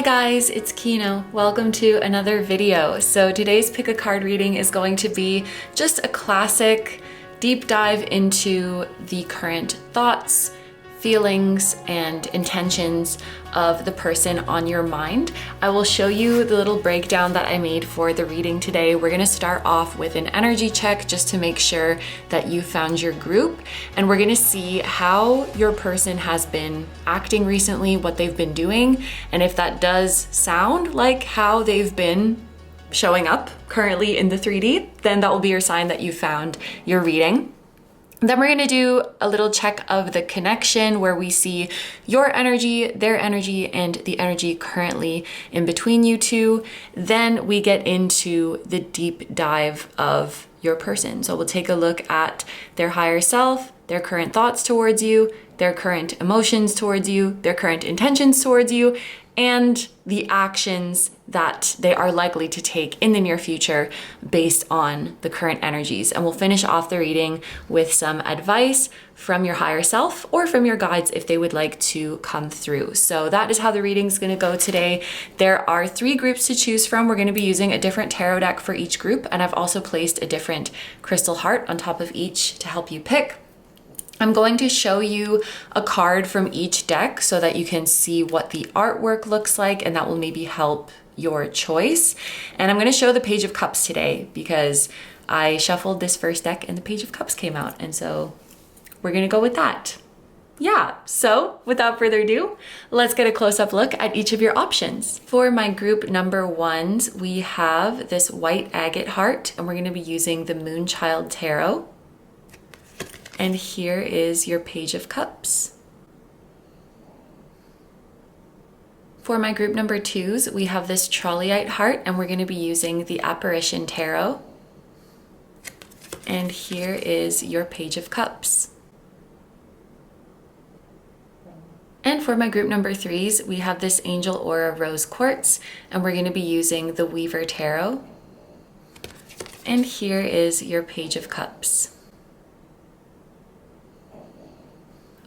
guys, it's Kino. Welcome to another video. So today's pick a card reading is going to be just a classic deep dive into the current thoughts, feelings, and intentions of the person on your mind. I will show you the little breakdown that I made for the reading today. We're gonna start off with an energy check just to make sure that you found your group. And we're gonna see how your person has been acting recently, what they've been doing, and if that does sound like how they've been showing up currently in the 3D, then that will be your sign that you found your reading. Then we're gonna do a little check of the connection where we see your energy, their energy, and the energy currently in between you two. Then we get into the deep dive of your person. So we'll take a look at their higher self, their current thoughts towards you, their current emotions towards you, their current intentions towards you, and the actions that they are likely to take in the near future based on the current energies. And we'll finish off the reading with some advice from your higher self or from your guides if they would like to come through. So that is how the reading is going to go today. There are 3 groups to choose from. We're going to be using a different tarot deck for each group, and I've also placed a different crystal heart on top of each to help you pick. I'm going to show you a card from each deck so that you can see what the artwork looks like, and that will maybe help your choice. And I'm going to show the Page of Cups today because I shuffled this first deck and the Page of Cups came out, and so we're going to go with that. Yeah, so without further ado, let's get a close-up look at each of your options. For my group number 1s, we have this white agate heart, and we're going to be using the Moonchild Tarot. And here is your Page of Cups. For my group number 2s, we have this Trolleite heart, and we're going to be using the Apparition Tarot. And here is your Page of Cups. And for my group number 3s, we have this Angel Aura Rose Quartz, and we're going to be using the Weaver Tarot. And here is your Page of Cups.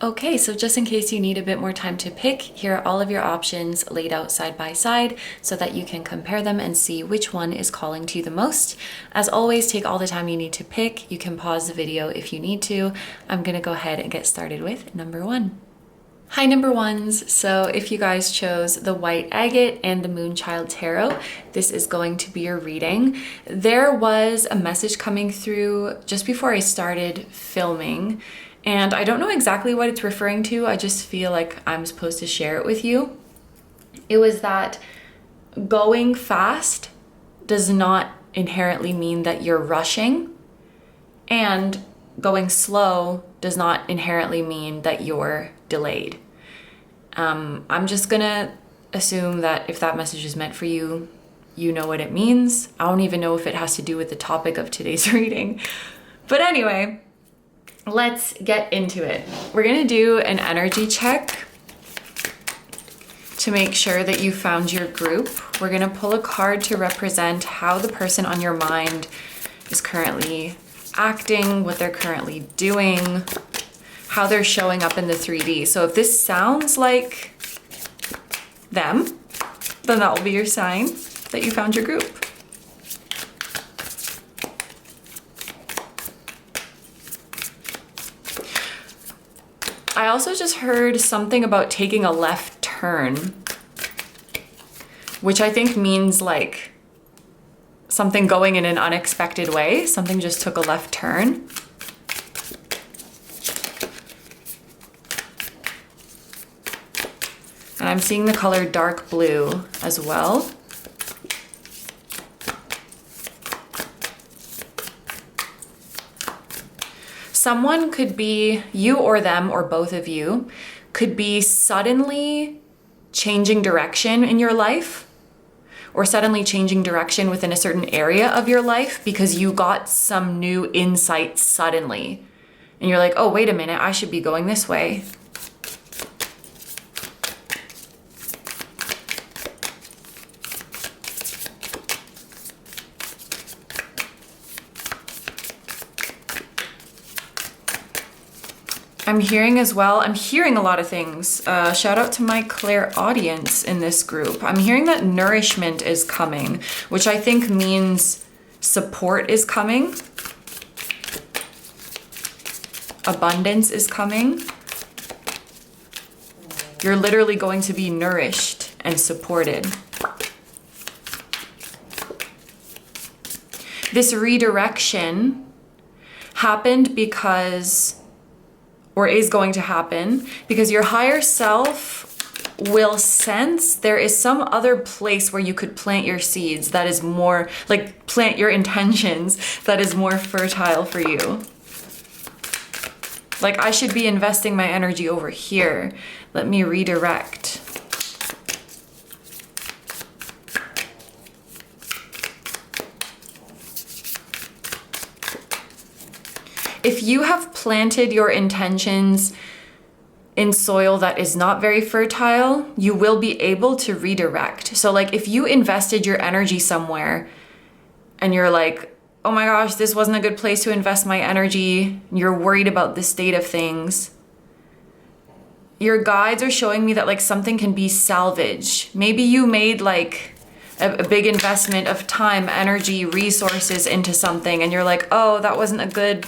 Okay, so just in case you need a bit more time to pick, here are all of your options laid out side by side so that you can compare them and see which one is calling to you the most. As always, take all the time you need to pick. You can pause the video if you need to. I'm gonna go ahead and get started with number 1. Hi number 1s, so if you guys chose the White Agate and the Moonchild Tarot, this is going to be your reading. There was a message coming through just before I started filming, and I don't know exactly what it's referring to. I just feel like I'm supposed to share it with you. It was that going fast does not inherently mean that you're rushing, and going slow does not inherently mean that you're delayed. I'm just gonna assume that if that message is meant for you, you know what it means. I don't even know if it has to do with the topic of today's reading. But anyway, let's get into it. We're gonna do an energy check to make sure that you found your group. We're gonna pull a card to represent how the person on your mind is currently acting, what they're currently doing, how they're showing up in the 3D. So if this sounds like them, then that will be your sign that you found your group. I also just heard something about taking a left turn, which I think means like something going in an unexpected way. Something just took a left turn. And I'm seeing the color dark blue as well. Someone could be, you or them or both of you, could be suddenly changing direction in your life, or suddenly changing direction within a certain area of your life because you got some new insight suddenly. And you're like, oh, wait a minute, I should be going this way. I'm hearing as well, I'm hearing a lot of things. Shout out to my clairaudience in this group. I'm hearing that nourishment is coming, which I think means support is coming. Abundance is coming. You're literally going to be nourished and supported. This redirection happened because, or is going to happen, because your higher self will sense there is some other place where you could plant your seeds that is more, like plant your intentions, that is more fertile for you. Like, I should be investing my energy over here. Let me redirect. If you have planted your intentions in soil that is not very fertile, you will be able to redirect. So like if you invested your energy somewhere and you're like, oh my gosh, this wasn't a good place to invest my energy, you're worried about the state of things, your guides are showing me that like something can be salvaged. Maybe you made like a big investment of time, energy, resources into something and you're like, oh, that wasn't a good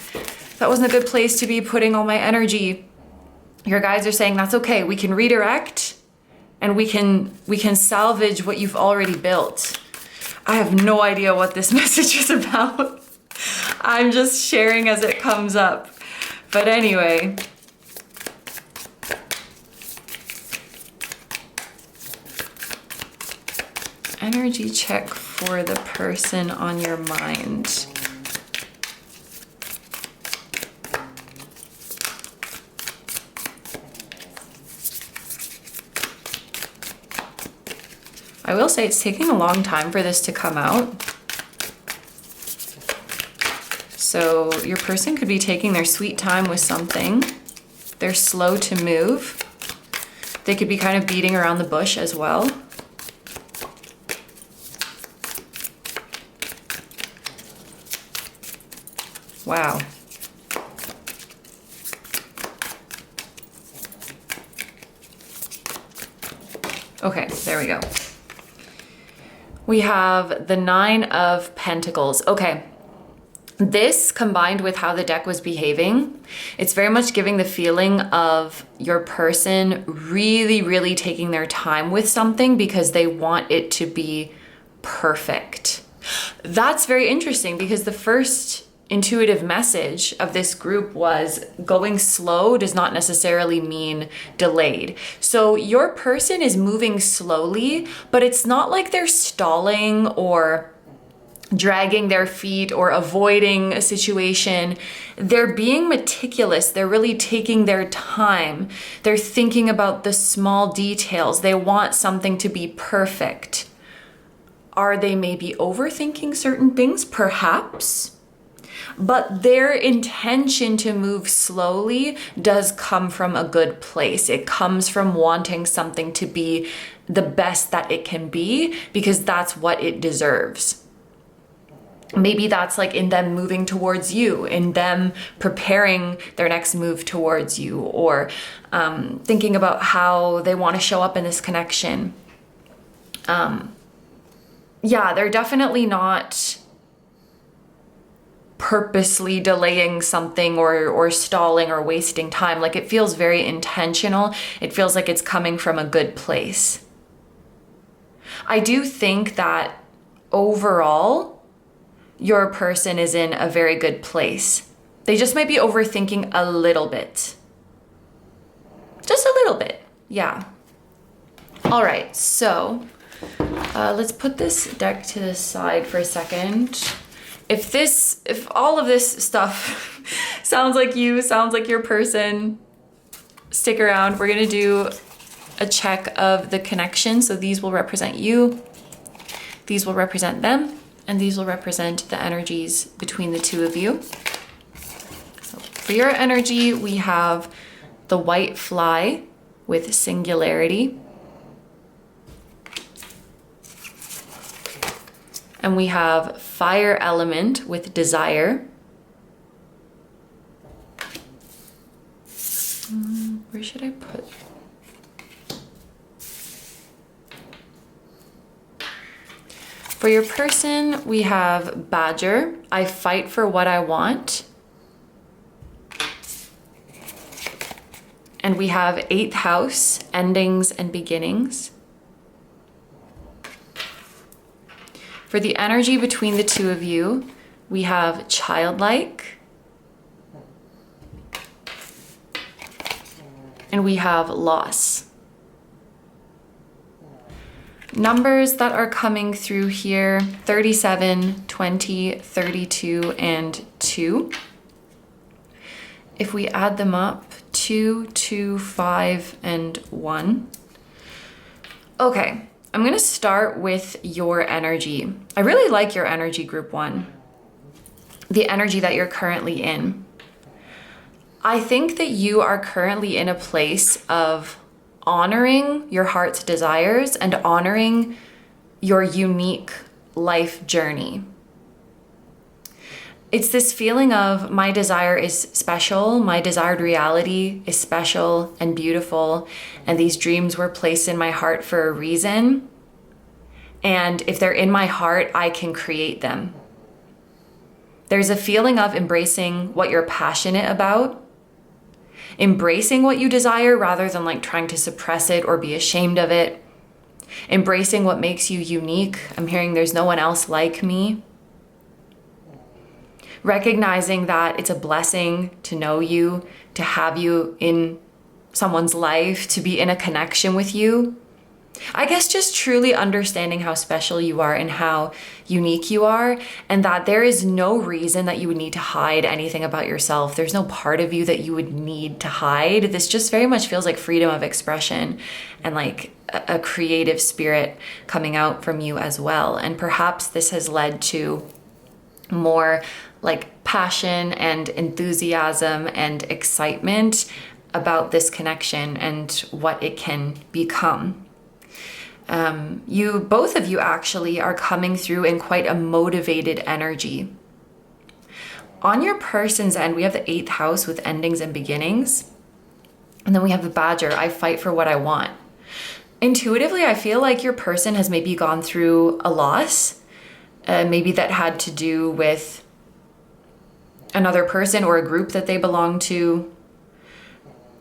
place to be putting all my energy. Your guides are saying that's okay. We can redirect and we can salvage what you've already built. I have no idea what this message is about. I'm just sharing as it comes up. But anyway. Energy check for the person on your mind. I will say it's taking a long time for this to come out. So your person could be taking their sweet time with something. They're slow to move. They could be kind of beating around the bush as well. Wow. Okay, there we go. We have the 9 of Pentacles. Okay, this combined with how the deck was behaving, it's very much giving the feeling of your person really, really taking their time with something because they want it to be perfect. That's very interesting because the first intuitive message of this group was going slow does not necessarily mean delayed. So your person is moving slowly, but it's not like they're stalling or dragging their feet or avoiding a situation. They're being meticulous. They're really taking their time. They're thinking about the small details. They want something to be perfect. Are they maybe overthinking certain things? Perhaps. But their intention to move slowly does come from a good place. It comes from wanting something to be the best that it can be because that's what it deserves. Maybe that's like in them moving towards you, in them preparing their next move towards you, or thinking about how they want to show up in this connection. Yeah, they're definitely not purposely delaying something or stalling or wasting time. Like it feels very intentional. It feels like it's coming from a good place. I do think that overall, your person is in a very good place. They just might be overthinking a little bit. Just a little bit, yeah. All right, so let's put this deck to the side for a second. If all of this stuff sounds like you, sounds like your person, stick around. We're gonna do a check of the connection. So these will represent you, these will represent them, and these will represent the energies between the two of you. So for your energy, we have the white fly with singularity. And we have fire element with desire. Where should I put? For your person, we have Badger. I fight for what I want. And we have 8th house, endings and beginnings. For the energy between the two of you, we have childlike. And we have loss. Numbers that are coming through here, 37, 20, 32, and 2. If we add them up, 2, 2, 5, and 1. Okay, I'm gonna start with your energy. I really like your energy, group 1. The energy that you're currently in. I think that you are currently in a place of honoring your heart's desires and honoring your unique life journey. It's this feeling of my desire is special, my desired reality is special and beautiful, and these dreams were placed in my heart for a reason. And if they're in my heart, I can create them. There's a feeling of embracing what you're passionate about, embracing what you desire rather than like trying to suppress it or be ashamed of it, embracing what makes you unique. I'm hearing there's no one else like me. Recognizing that it's a blessing to know you, to have you in someone's life, to be in a connection with you. I guess just truly understanding how special you are and how unique you are, and that there is no reason that you would need to hide anything about yourself. There's no part of you that you would need to hide. This just very much feels like freedom of expression and like a creative spirit coming out from you as well. And perhaps this has led to more like passion and enthusiasm and excitement about this connection and what it can become. Both of you actually are coming through in quite a motivated energy. On your person's end, we have the 8th house with endings and beginnings. And then we have the Badger, I fight for what I want. Intuitively, I feel like your person has maybe gone through a loss. Maybe that had to do with another person or a group that they belong to.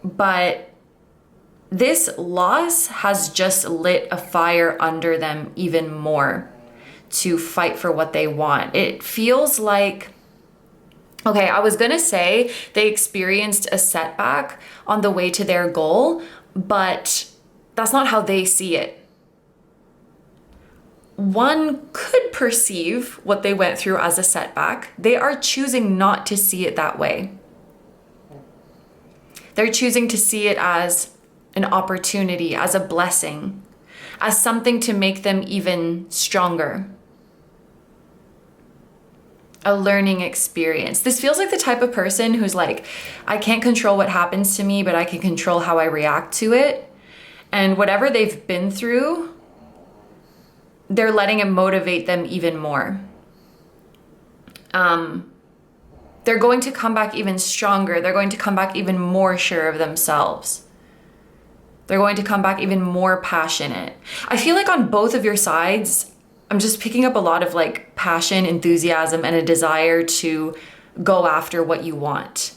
But this loss has just lit a fire under them even more to fight for what they want. It feels like, okay, I was gonna say they experienced a setback on the way to their goal, but that's not how they see it. One could perceive what they went through as a setback. They are choosing not to see it that way. They're choosing to see it as an opportunity, as a blessing, as something to make them even stronger. A learning experience. This feels like the type of person who's like, I can't control what happens to me, but I can control how I react to it. And whatever they've been through, they're letting it motivate them even more. They're going to come back even stronger. They're going to come back even more sure of themselves. They're going to come back even more passionate. I feel like on both of your sides, I'm just picking up a lot of like passion, enthusiasm, and a desire to go after what you want.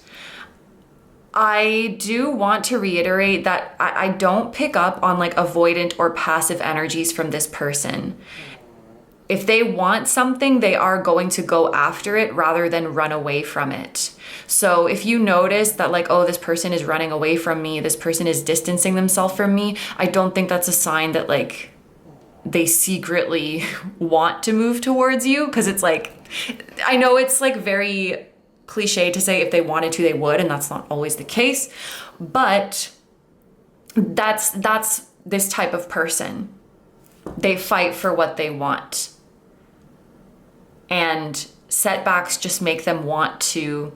I do want to reiterate that I don't pick up on like avoidant or passive energies from this person. If they want something, they are going to go after it rather than run away from it. So if you notice that like, oh, this person is running away from me, this person is distancing themselves from me, I don't think that's a sign that like they secretly want to move towards you. Because it's like, I know it's like very cliche to say if they wanted to, they would, and that's not always the case. But that's this type of person. They fight for what they want. And setbacks just make them want to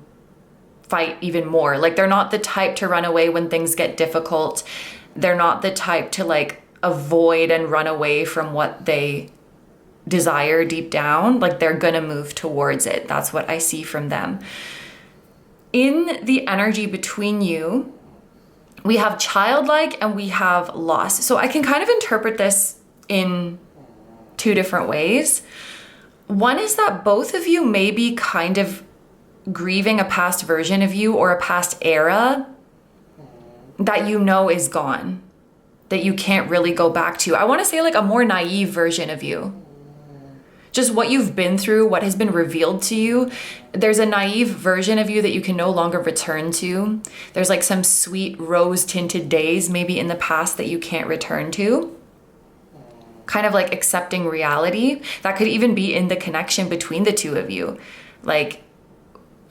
fight even more. Like they're not the type to run away when things get difficult. They're not the type to like avoid and run away from what they desire deep down. Like they're gonna move towards it. That's what I see from them. In the energy between you, We have childlike and we have loss. So I can kind of interpret this in two different ways. One is that both of you may be kind of grieving a past version of you or a past era that you know is gone, that you can't really go back to. I want to say like a more naive version of you. Just what you've been through, what has been revealed to you. There's a naive version of you that you can no longer return to. There's like some sweet rose-tinted days maybe in the past that you can't return to. Kind of like accepting reality. That could even be in the connection between the two of you. Like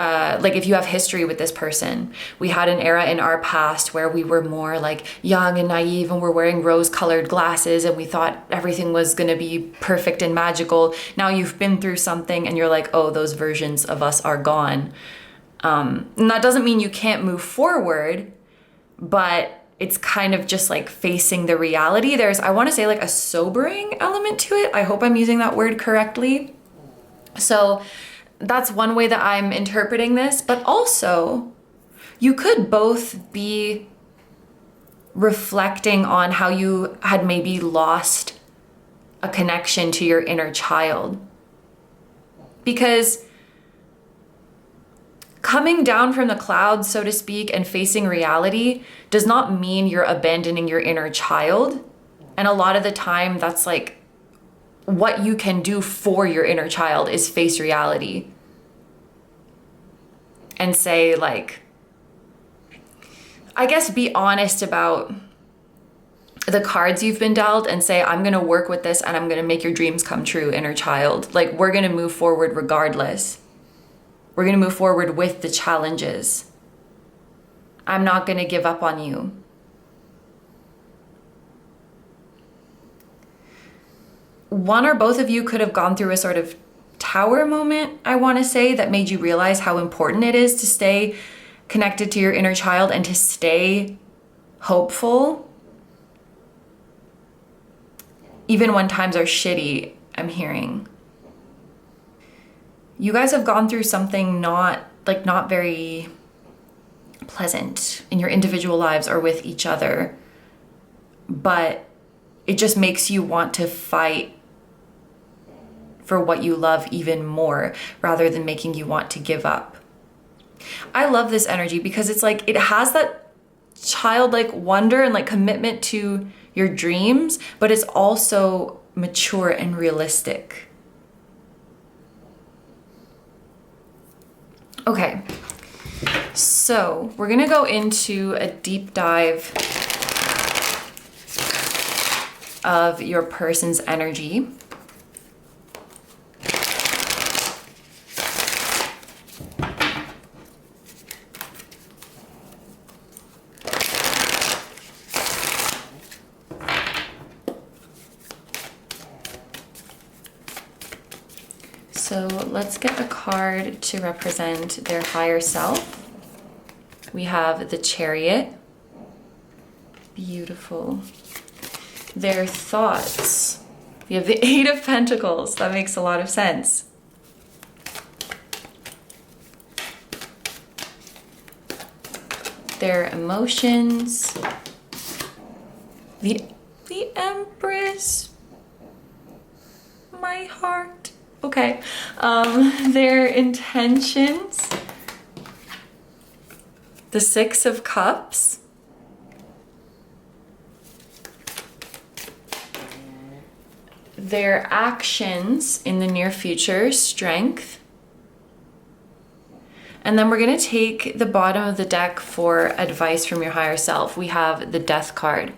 if you have history with this person, we had an era in our past where we were more like young and naive and we're wearing rose-colored glasses and we thought everything was gonna be perfect and magical. Now you've been through something and you're like, oh, those versions of us are gone. And that doesn't mean you can't move forward, but it's kind of just like facing the reality. There's, I want to say like a sobering element to it. I hope I'm using that word correctly. So that's one way that I'm interpreting this, but also you could both be reflecting on how you had maybe lost a connection to your inner child. Because coming down from the clouds, so to speak, and facing reality does not mean you're abandoning your inner child. And a lot of the time that's like what you can do for your inner child is face reality and say like, I guess be honest about the cards you've been dealt and say, I'm going to work with this and I'm going to make your dreams come true, inner child. Like, we're going to move forward regardless. We're going to move forward with the challenges. I'm not going to give up on you. One or both of you could have gone through a sort of tower moment, I want to say, that made you realize how important it is to stay connected to your inner child and to stay hopeful. Even when times are shitty, I'm hearing. You guys have gone through something not very pleasant in your individual lives or with each other, but it just makes you want to fight for what you love even more rather than making you want to give up. I love this energy because it's like it has that childlike wonder and like commitment to your dreams, but it's also mature and realistic. Okay, so we're gonna go into a deep dive of your person's energy. So let's get a card to represent their higher self. We have the Chariot. Beautiful. Their thoughts. We have the Eight of Pentacles. That makes a lot of sense. Their emotions. The Empress. My heart. Okay. Their intentions. The Six of Cups. Their actions in the near future, Strength. And then we're going to take the bottom of the deck for advice from your higher self. We have the Death card.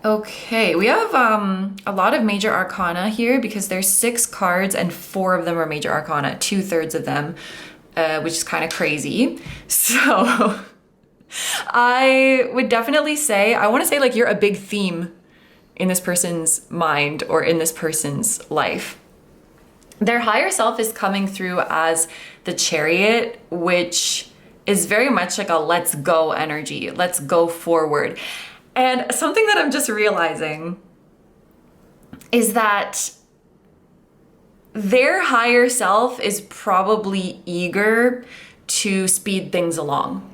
Okay, we have a lot of major arcana here because there's 6 cards and 4 of them are major arcana, 2/3 of them, which is kind of crazy. So I would definitely say, I want to say like you're a big theme in this person's mind or in this person's life. Their higher self is coming through as the Chariot, which is very much like a let's go energy. Let's go forward. And something that I'm just realizing is that their higher self is probably eager to speed things along.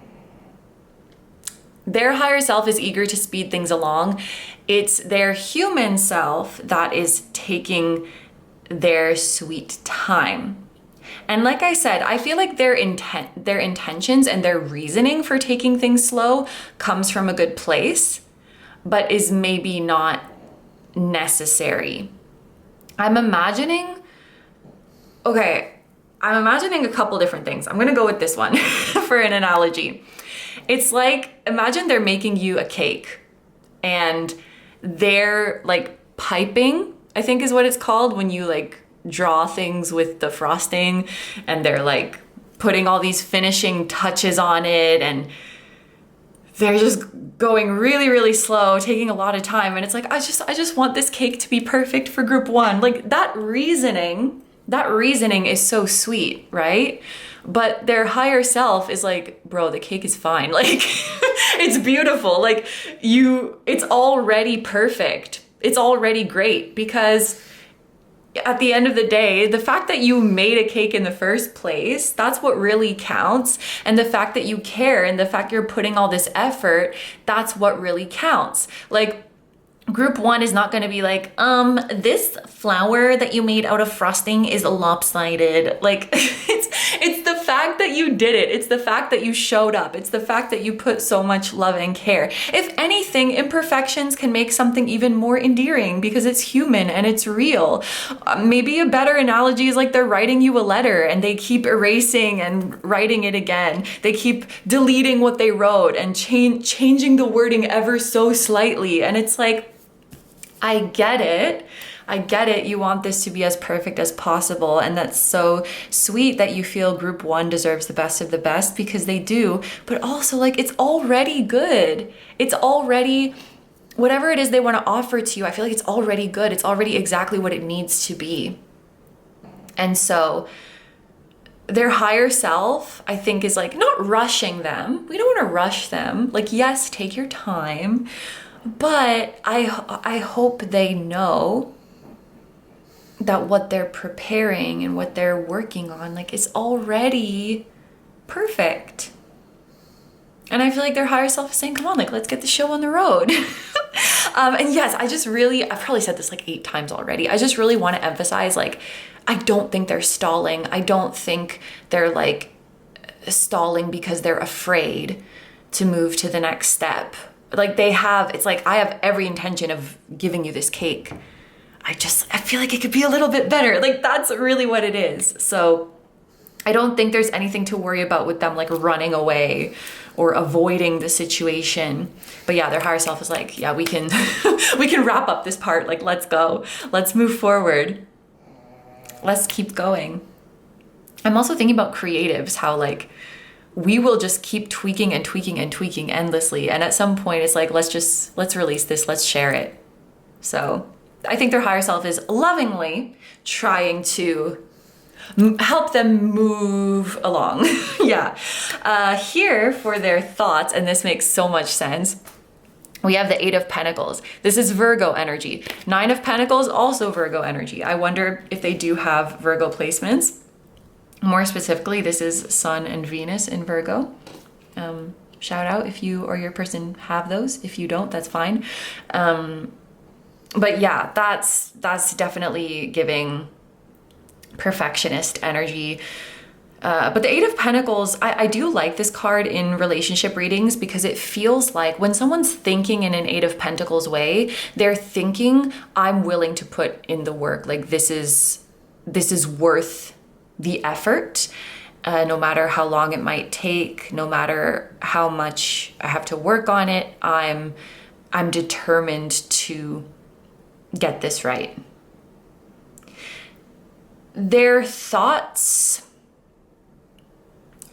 Their higher self is eager to speed things along. It's their human self that is taking their sweet time. And like I said, I feel like their intentions and their reasoning for taking things slow comes from a good place, but is maybe not necessary. I'm imagining a couple different things. I'm gonna go with this one for an analogy. It's like, imagine they're making you a cake and they're like piping, I think is what it's called when you like draw things with the frosting, and they're like putting all these finishing touches on it, and they're just going really, really slow, taking a lot of time. And it's like, I just want this cake to be perfect for group one. Like that reasoning is so sweet, right? But their higher self is like, bro, the cake is fine. Like it's beautiful. Like it's already perfect. It's already great, because at the end of the day, the fact that you made a cake in the first place, that's what really counts. And the fact that you care and the fact you're putting all this effort, that's what really counts. Like, group one is not going to be like, this flower that you made out of frosting is lopsided. Like, it's the fact that you did it. It's the fact that you showed up. It's the fact that you put so much love and care. If anything, imperfections can make something even more endearing because it's human and it's real. Maybe a better analogy is like they're writing you a letter and they keep erasing and writing it again. They keep deleting what they wrote and changing the wording ever so slightly. And it's like, I get it. You want this to be as perfect as possible. And that's so sweet that you feel group one deserves the best of the best, because they do. But also, like, it's already good. It's already, whatever it is they want to offer to you, I feel like it's already good. It's already exactly what it needs to be. And so their higher self, I think, is like not rushing them. We don't want to rush them. Like, yes, take your time. But I hope they know that what they're preparing and what they're working on, like, is already perfect. And I feel like their higher self is saying, come on, like, let's get the show on the road. And yes, I've probably said this like 8 times already. I just really want to emphasize, like, I don't think they're stalling. I don't think they're like stalling because they're afraid to move to the next step. Like it's like, I have every intention of giving you this cake. I feel like it could be a little bit better. Like, that's really what it is. So I don't think there's anything to worry about with them like running away or avoiding the situation. But yeah, their higher self is like, yeah, we can wrap up this part. Like, let's go. Let's move forward. Let's keep going. I'm also thinking about creatives, how like we will just keep tweaking and tweaking and tweaking endlessly. And at some point it's like, let's release this, let's share it. So I think their higher self is lovingly trying to help them move along. Yeah. Here for their thoughts, and this makes so much sense, we have the 8 of Pentacles. This is Virgo energy. 9 of Pentacles, also Virgo energy. I wonder if they do have Virgo placements. More specifically, this is Sun and Venus in Virgo. Shout out if you or your person have those. If you don't, that's fine. But yeah, that's definitely giving perfectionist energy. But the 8 of Pentacles, I do like this card in relationship readings, because it feels like when someone's thinking in an 8 of Pentacles way, they're thinking, I'm willing to put in the work. Like, this is worth the effort, no matter how long it might take, no matter how much I have to work on it, I'm determined to get this right. Their thoughts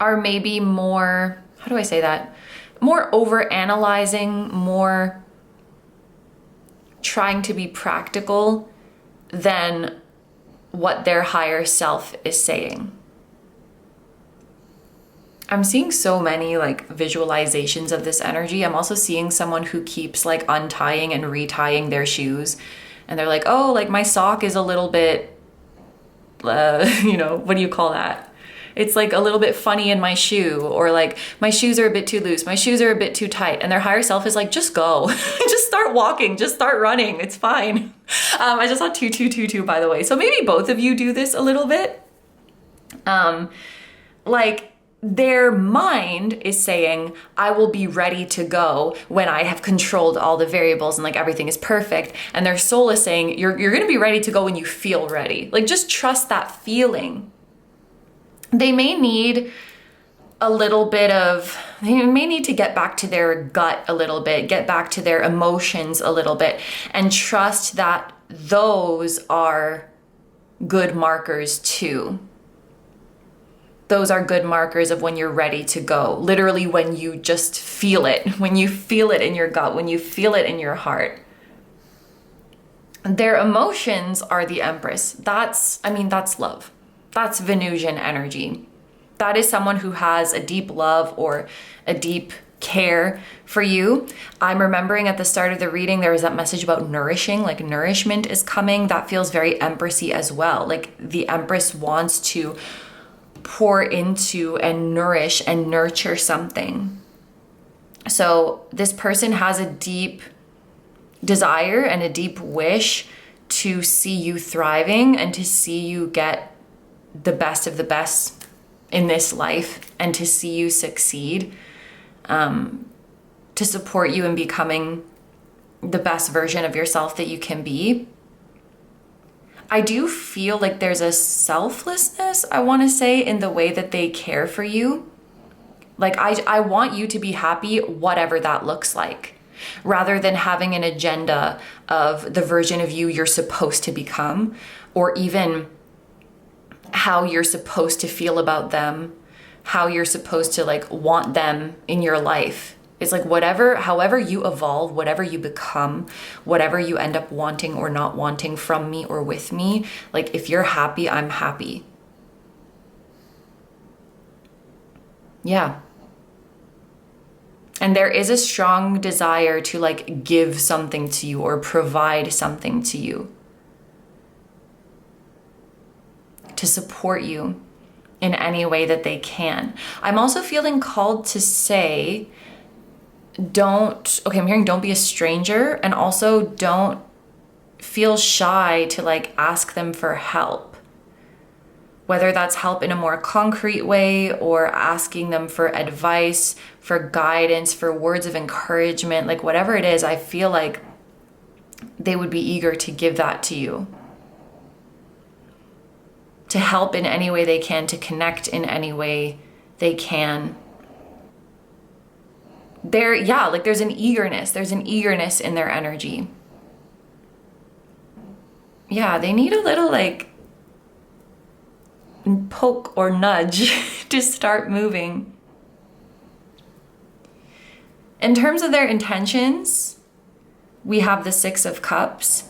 are maybe more, how do I say that? More over-analyzing, more trying to be practical than what their higher self is saying. I'm seeing so many like visualizations of this energy. I'm also seeing someone who keeps like untying and retying their shoes, and they're like, oh, like my sock is a little bit, what do you call that? It's like a little bit funny in my shoe, or like my shoes are a bit too loose, my shoes are a bit too tight. And their higher self is like, just go, just start walking, just start running. It's fine. I just saw 2222, by the way. So maybe both of you do this a little bit. Like their mind is saying, I will be ready to go when I have controlled all the variables and like everything is perfect. And their soul is saying, you're going to be ready to go when you feel ready. Like just trust that feeling. They may need a little bit of, they may need to get back to their gut a little bit, get back to their emotions a little bit, and trust that those are good markers too. Those are good markers of when you're ready to go. Literally when you just feel it, when you feel it in your gut, when you feel it in your heart. Their emotions are the Empress. That's love. That's Venusian energy. That is someone who has a deep love or a deep care for you. I'm remembering at the start of the reading, there was that message about nourishing, like nourishment is coming. That feels very Empressy as well. Like the Empress wants to pour into and nourish and nurture something. So this person has a deep desire and a deep wish to see you thriving and to see you get the best of the best in this life and to see you succeed, to support you in becoming the best version of yourself that you can be. I do feel like there's a selflessness, I want to say, in the way that they care for you. Like I want you to be happy, whatever that looks like, rather than having an agenda of the version of you you're supposed to become, or even how you're supposed to feel about them, how you're supposed to like want them in your life. It's like however you evolve, whatever you become, whatever you end up wanting or not wanting from me or with me, like if you're happy, I'm happy. Yeah. And there is a strong desire to like give something to you or provide something to you, to support you in any way that they can. I'm also feeling called to say, I'm hearing don't be a stranger, and also don't feel shy to like ask them for help. Whether that's help in a more concrete way or asking them for advice, for guidance, for words of encouragement, like whatever it is, I feel like they would be eager to give that to you. To help in any way they can, to connect in any way they can. There's an eagerness in their energy. Yeah, they need a little like poke or nudge to start moving. In terms of their intentions, we have the Six of Cups.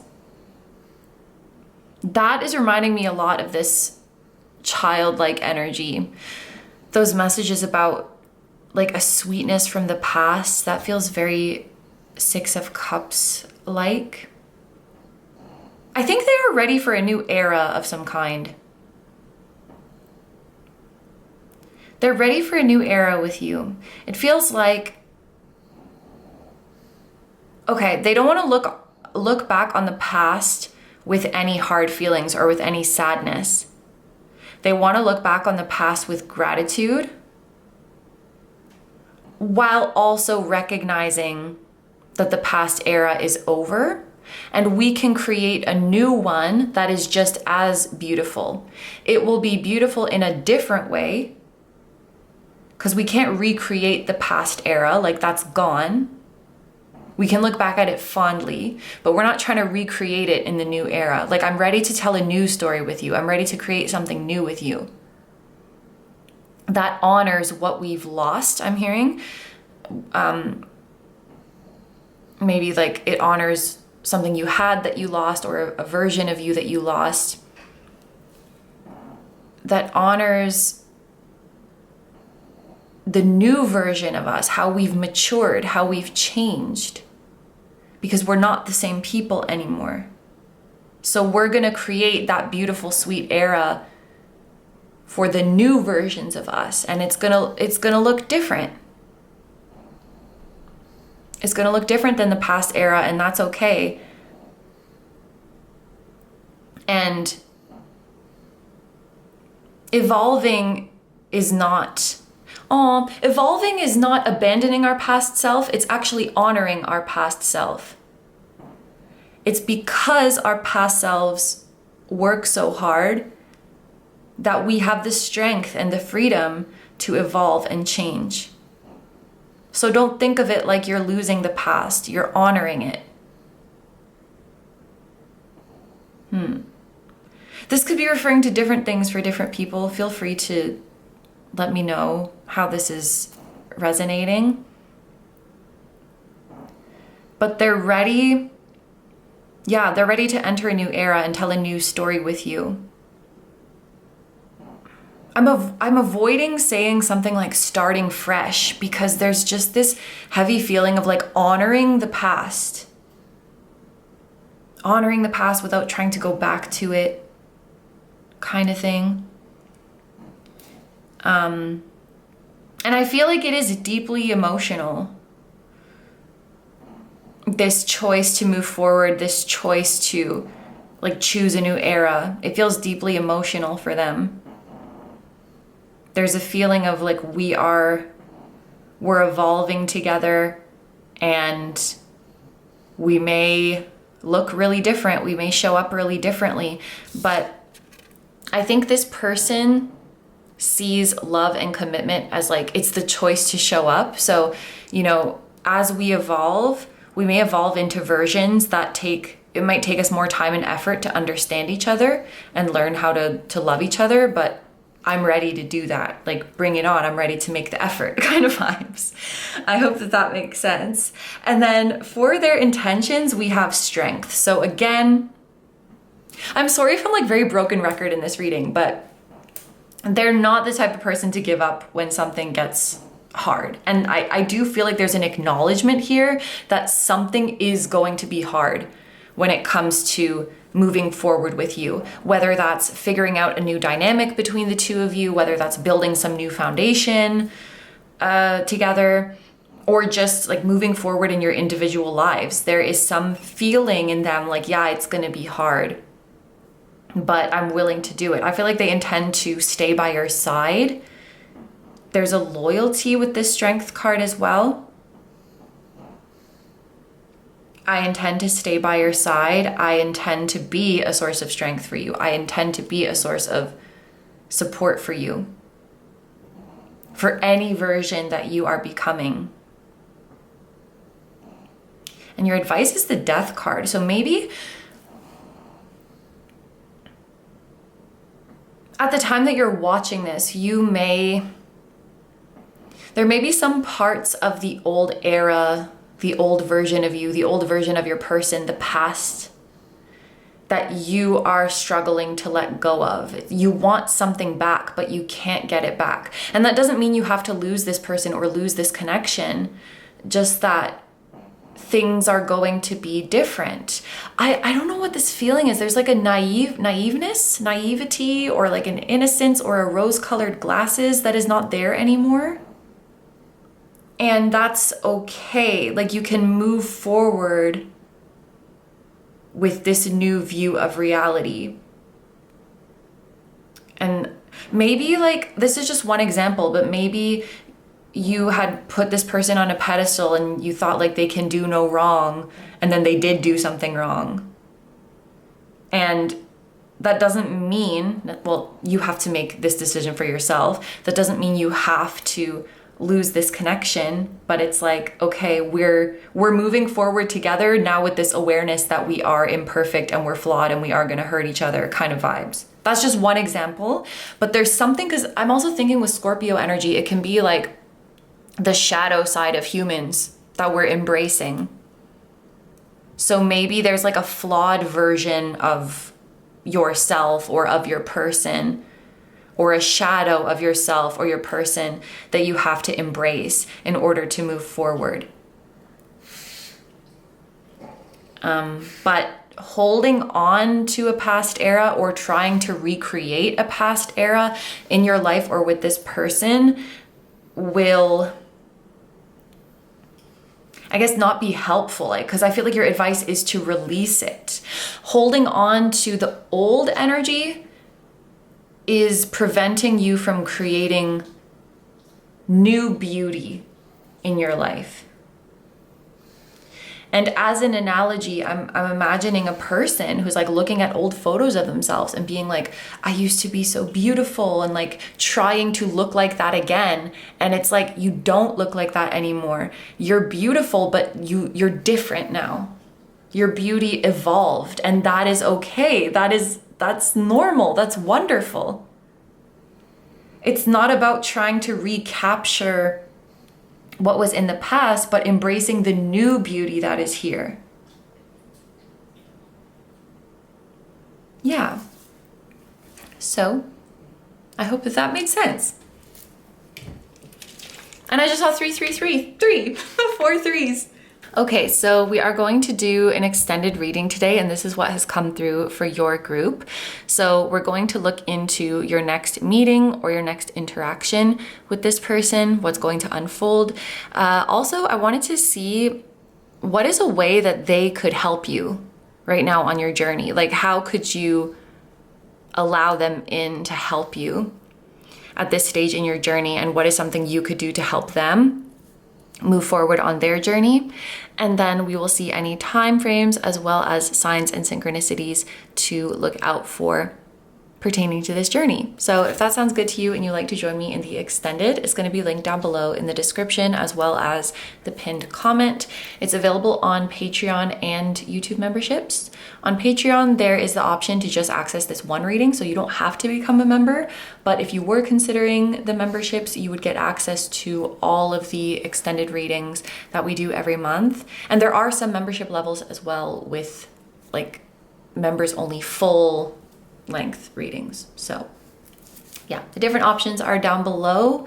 That is reminding me a lot of this childlike energy. Those messages about like a sweetness from the past, that feels very Six of Cups like. I think they are ready for a new era of some kind. They're ready for a new era with you. It feels like, okay, they don't want to look back on the past with any hard feelings or with any sadness. They want to look back on the past with gratitude, while also recognizing that the past era is over and we can create a new one that is just as beautiful. It will be beautiful in a different way because we can't recreate the past era, like that's gone. We can look back at it fondly, but we're not trying to recreate it in the new era. Like I'm ready to tell a new story with you. I'm ready to create something new with you that honors what we've lost, I'm hearing. Maybe like it honors something you had that you lost, or a version of you that you lost. That honors the new version of us, how we've matured, how we've changed. Because we're not the same people anymore. So we're gonna create that beautiful, sweet era for the new versions of us, and it's gonna look different. It's gonna look different than the past era, and that's okay. And evolving is not abandoning our past self, it's actually honoring our past self. It's because our past selves work so hard that we have the strength and the freedom to evolve and change. So don't think of it like you're losing the past, you're honoring it. This could be referring to different things for different people. Feel free to let me know how this is resonating. But they're ready. Yeah, they're ready to enter a new era and tell a new story with you. I'm avoiding saying something like starting fresh because there's just this heavy feeling of like honoring the past. Honoring the past without trying to go back to it, kind of thing. And I feel like it is deeply emotional. This choice to move forward, this choice to like choose a new era, it feels deeply emotional for them. There's a feeling of like we're evolving together, and we may look really different, we may show up really differently, but I think this person sees love and commitment as like it's the choice to show up. So, you know, as we evolve, we may evolve into versions that it might take us more time and effort to understand each other and learn how to love each other, but I'm ready to do that. Like, bring it on. I'm ready to make the effort kind of vibes. I hope that makes sense. And then for their intentions, we have strength. So again, I'm sorry if I'm like very broken record in this reading, but they're not the type of person to give up when something gets hard. And I do feel like there's an acknowledgement here that something is going to be hard when it comes to moving forward with you, whether that's figuring out a new dynamic between the two of you, whether that's building some new foundation together, or just like moving forward in your individual lives. There is some feeling in them like, yeah, it's going to be hard, but I'm willing to do it. I feel like they intend to stay by your side. There's a loyalty with this strength card as well. I intend to stay by your side. I intend to be a source of strength for you. I intend to be a source of support for you, for any version that you are becoming. And your advice is the Death card. So maybe at the time that you're watching this, there may be some parts of the old era, the old version of you, the old version of your person, the past, that you are struggling to let go of. You want something back, but you can't get it back. And that doesn't mean you have to lose this person or lose this connection, just that things are going to be different. I don't know what this feeling is. There's like a naivety, or like an innocence or a rose-colored glasses that is not there anymore. And that's okay. Like, you can move forward with this new view of reality. And maybe like, this is just one example, but maybe you had put this person on a pedestal and you thought like they can do no wrong, and then they did do something wrong. And that doesn't mean, well, you have to make this decision for yourself. That doesn't mean you have to lose this connection, but it's like, okay, we're moving forward together now with this awareness that we are imperfect and we're flawed and we are going to hurt each other kind of vibes. That's just one example, but there's something, because I'm also thinking with Scorpio energy, it can be like the shadow side of humans that we're embracing. So maybe there's like a flawed version of yourself or of your person, or a shadow of yourself or your person that you have to embrace in order to move forward. But holding on to a past era or trying to recreate a past era in your life or with this person will, I guess, not be helpful, because I feel like your advice is to release it. Holding on to the old energy is preventing you from creating new beauty in your life. And as an analogy, I'm imagining a person who's like looking at old photos of themselves and being like, I used to be so beautiful, and like trying to look like that again. And it's like, you don't look like that anymore. You're beautiful, but you're different now. Your beauty evolved, and that is okay. That's normal. That's wonderful. It's not about trying to recapture what was in the past, but embracing the new beauty that is here. Yeah. So I hope that made sense. And I just saw 3, 4 threes. Okay, so we are going to do an extended reading today, and this is what has come through for your group. So we're going to look into your next meeting or your next interaction with this person, what's going to unfold. Also, I wanted to see what is a way that they could help you right now on your journey. Like, how could you allow them in to help you at this stage in your journey, and what is something you could do to help them move forward on their journey. And then we will see any time frames as well as signs and synchronicities to look out for pertaining to this journey. So if that sounds good to you and you'd like to join me in the extended, it's going to be linked down below in the description as well as the pinned comment. It's available on Patreon and YouTube memberships. On Patreon, there is the option to just access this one reading, so you don't have to become a member. But if you were considering the memberships, you would get access to all of the extended readings that we do every month. And there are some membership levels as well with like members only full length readings. So yeah, the different options are down below.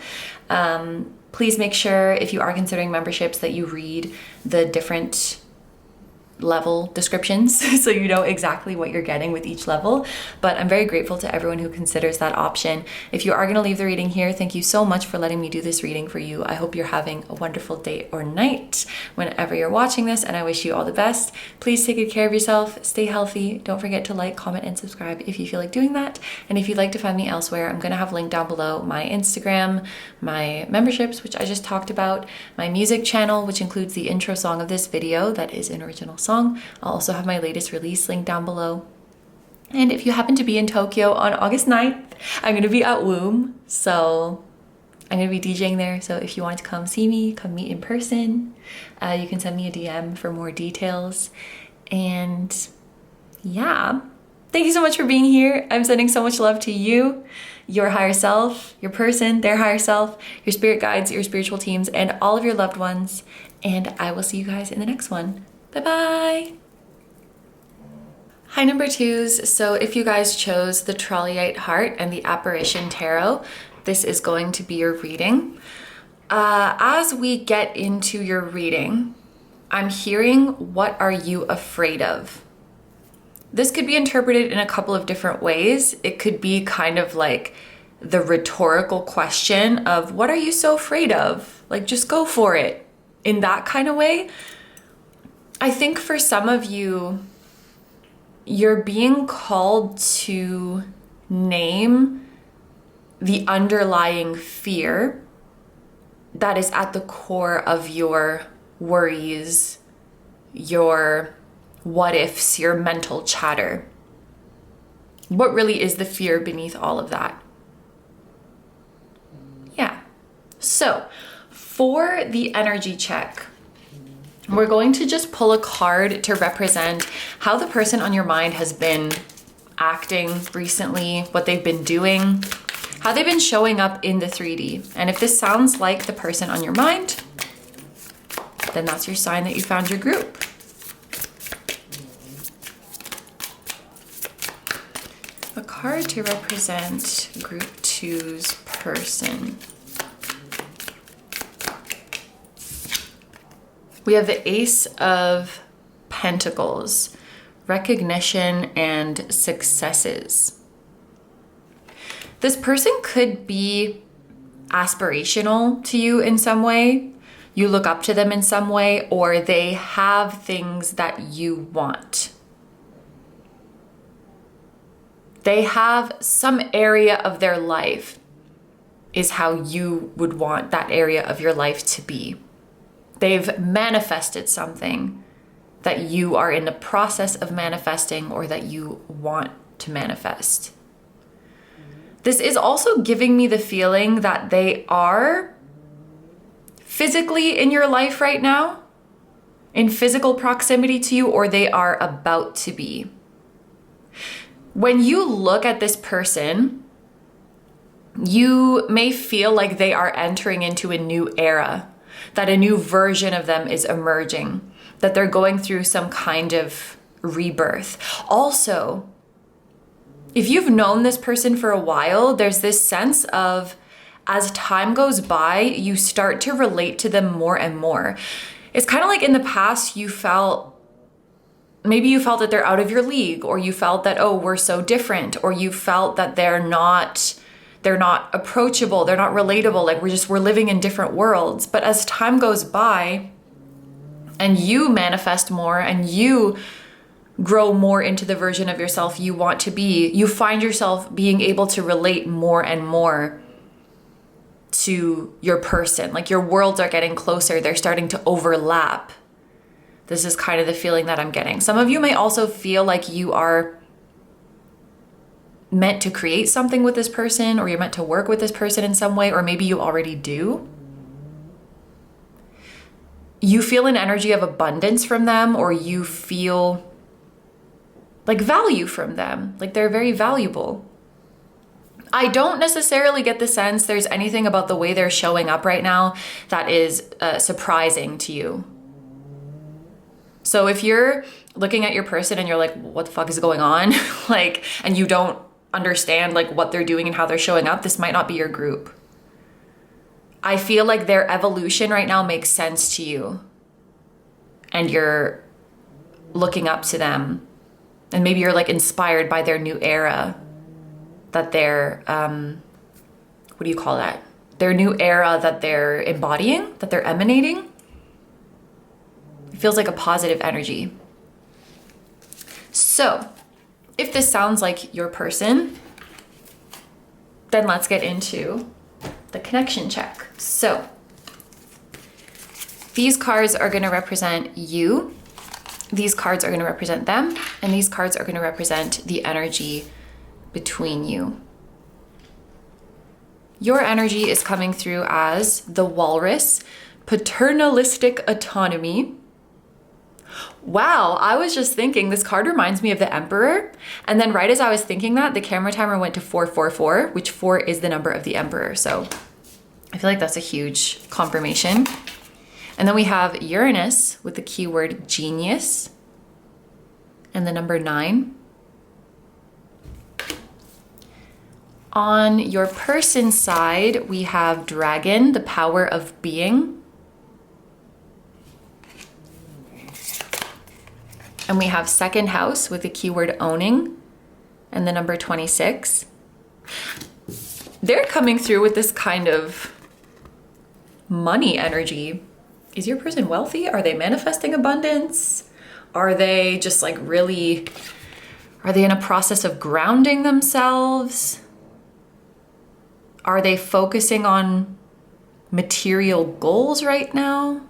Please make sure if you are considering memberships that you read the different level descriptions so you know exactly what you're getting with each level. But I'm very grateful to everyone who considers that option. If you are going to leave the reading here, thank you so much for letting me do this reading for you. I hope you're having a wonderful day or night whenever you're watching this, and I wish you all the best. Please take good care of yourself, stay healthy. Don't forget to like, comment, and subscribe if you feel like doing that. And if you'd like to find me elsewhere, I'm going to have linked down below my Instagram, my memberships, which I just talked about, my music channel, which includes the intro song of this video that is an original song. I'll also have my latest release linked down below. And if you happen to be in Tokyo on August 9th, I'm going to be at Womb. So I'm going to be DJing there. So if you want to come see me, come meet in person, you can send me a DM for more details. And yeah, thank you so much for being here. I'm sending so much love to you, your higher self, your person, their higher self, your spirit guides, your spiritual teams, and all of your loved ones. And I will see you guys in the next one. Bye-bye. Hi, number twos. So if you guys chose the Trolleite Heart and the Apparition Tarot, this is going to be your reading. As we get into your reading, I'm hearing, what are you afraid of? This could be interpreted in a couple of different ways. It could be kind of like the rhetorical question of, what are you so afraid of? Like, just go for it, in that kind of way. I think for some of you, you're being called to name the underlying fear that is at the core of your worries, your what ifs, your mental chatter. What really is the fear beneath all of that? Yeah. So for the energy check, we're going to just pull a card to represent how the person on your mind has been acting recently, what they've been doing, how they've been showing up in the 3D. And if this sounds like the person on your mind, then that's your sign that you found your group. A card to represent group 2's person. We have the Ace of Pentacles recognition, and successes. This person could be aspirational to you in some way. You look up to them in some way, or they have things that you want. They have some area of their life is how you would want that area of your life to be. They've manifested something that you are in the process of manifesting or that you want to manifest. This is also giving me the feeling that they are physically in your life right now, in physical proximity to you, or they are about to be. When you look at this person, you may feel like they are entering into a new era, that a new version of them is emerging, that they're going through some kind of rebirth. Also, if you've known this person for a while, there's this sense of, as time goes by, you start to relate to them more and more. It's kind of like in the past, maybe you felt that they're out of your league, or you felt that, oh, we're so different, or you felt that they're not approachable, they're not relatable, like we're living in different worlds. But as time goes by and you manifest more and you grow more into the version of yourself you want to be, you find yourself being able to relate more and more to your person. Like your worlds are getting closer, they're starting to overlap. This is kind of the feeling that I'm getting. Some of you may also feel like you are meant to create something with this person, or you're meant to work with this person in some way, or maybe you already do. You feel an energy of abundance from them, or you feel like value from them, like they're very valuable. I don't necessarily get the sense there's anything about the way they're showing up right now that is surprising to you. So if you're looking at your person and you're like, what the fuck is going on? And you don't understand what they're doing and how they're showing up, this might not be your group. I feel like their evolution right now makes sense to you, and you're looking up to them, and maybe you're inspired by their new era that they're, what do you call that? Their new era that they're embodying, that they're emanating. It feels like a positive energy. So, if this sounds like your person, then let's get into the connection check. So, these cards are going to represent you. These cards are going to represent them. And these cards are going to represent the energy between you. Your energy is coming through as the walrus, paternalistic autonomy. Wow, I was just thinking this card reminds me of the Emperor. And then right as I was thinking that, the camera timer went to 444, which 4 is the number of the Emperor. So I feel like that's a huge confirmation. And then we have Uranus with the keyword genius and the number 9. On your person's side, we have Dragon, the power of being. And we have second house with the keyword owning and the number 26. They're coming through with this kind of money energy. Is your person wealthy? Are they manifesting abundance? Are they just are they in a process of grounding themselves? Are they focusing on material goals right now?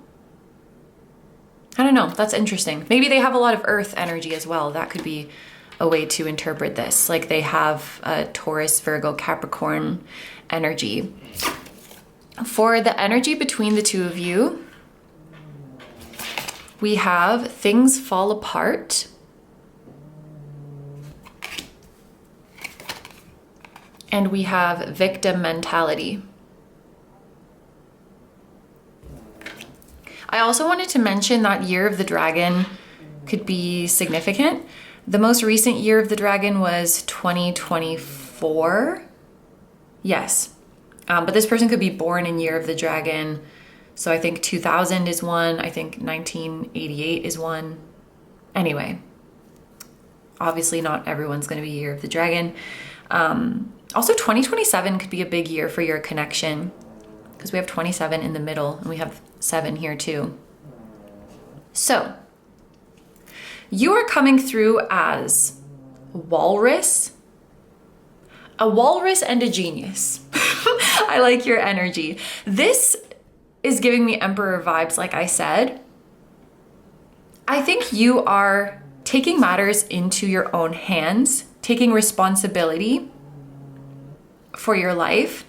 I don't know, that's interesting. Maybe they have a lot of earth energy as well. That could be a way to interpret this. Like they have a Taurus, Virgo, Capricorn energy. For the energy between the two of you, we have things fall apart. And we have victim mentality. I also wanted to mention that year of the dragon could be significant. The most recent year of the dragon was 2024. Yes. But this person could be born in year of the dragon. So I think 2000 is one. I think 1988 is one. Anyway, Obviously, not everyone's going to be Year of the Dragon. Also, 2027 could be a big year for your connection because we have 27 in the middle and we have 7 here too. So, you are coming through as a walrus and a genius. I like your energy. This is giving me Emperor vibes, like I said. I think you are taking matters into your own hands, taking responsibility for your life.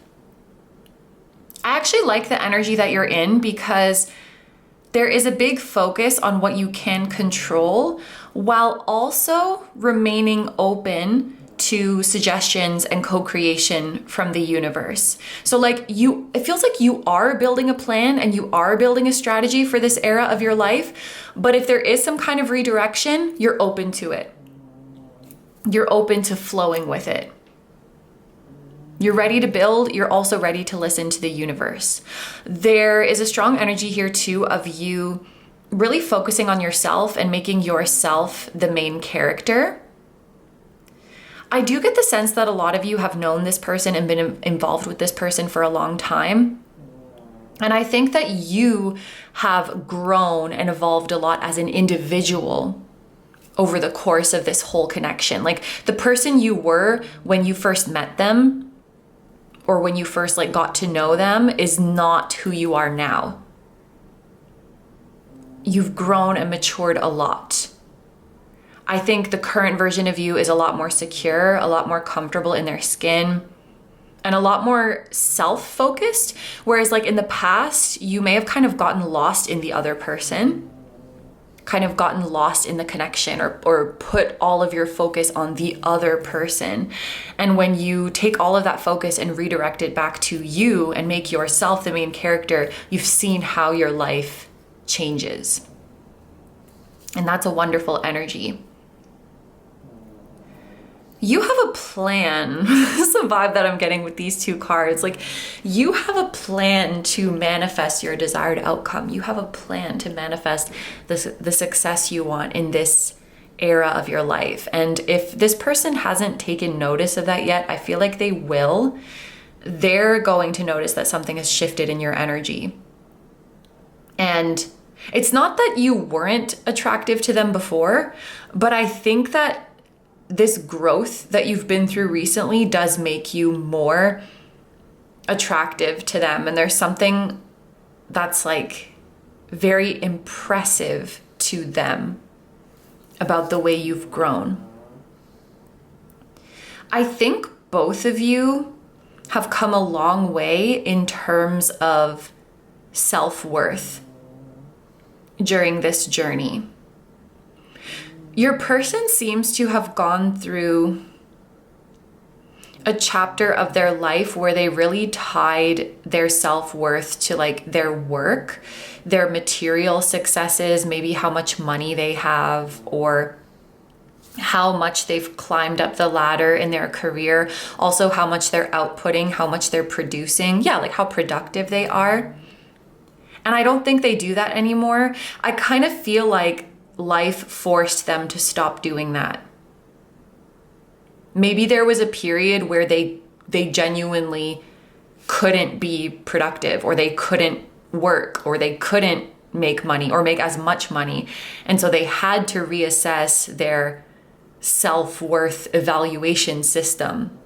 I actually like the energy that you're in because there is a big focus on what you can control while also remaining open to suggestions and co-creation from the universe. So like it feels like you are building a plan and you are building a strategy for this era of your life. But if there is some kind of redirection, you're open to it. You're open to flowing with it. You're ready to build. You're also ready to listen to the universe. There is a strong energy here too of you really focusing on yourself and making yourself the main character. I do get the sense that a lot of you have known this person and been involved with this person for a long time. And I think that you have grown and evolved a lot as an individual over the course of this whole connection. Like the person you were when you first met them or when you first got to know them is not who you are now. You've grown and matured a lot. I think the current version of you is a lot more secure, a lot more comfortable in their skin, and a lot more self-focused. Whereas in the past, you may have kind of gotten lost in the other person, kind of gotten lost in the connection or put all of your focus on the other person. And when you take all of that focus and redirect it back to you and make yourself the main character, you've seen how your life changes. And that's a wonderful energy. You have a plan. This is the vibe that I'm getting with these two cards. You have a plan to manifest your desired outcome. You have a plan to manifest the success you want in this era of your life. And if this person hasn't taken notice of that yet, I feel like they will. They're going to notice that something has shifted in your energy. And it's not that you weren't attractive to them before, but I think that this growth that you've been through recently does make you more attractive to them. And there's something that's very impressive to them about the way you've grown. I think both of you have come a long way in terms of self-worth during this journey. Your person seems to have gone through a chapter of their life where they really tied their self-worth to their work, their material successes, maybe how much money they have or how much they've climbed up the ladder in their career, also how much they're outputting, how much they're producing, how productive they are. And I don't think they do that anymore. I kind of feel like life forced them to stop doing that. Maybe there was a period where they genuinely couldn't be productive, or they couldn't work, or they couldn't make money or make as much money. And so they had to reassess their self-worth evaluation system.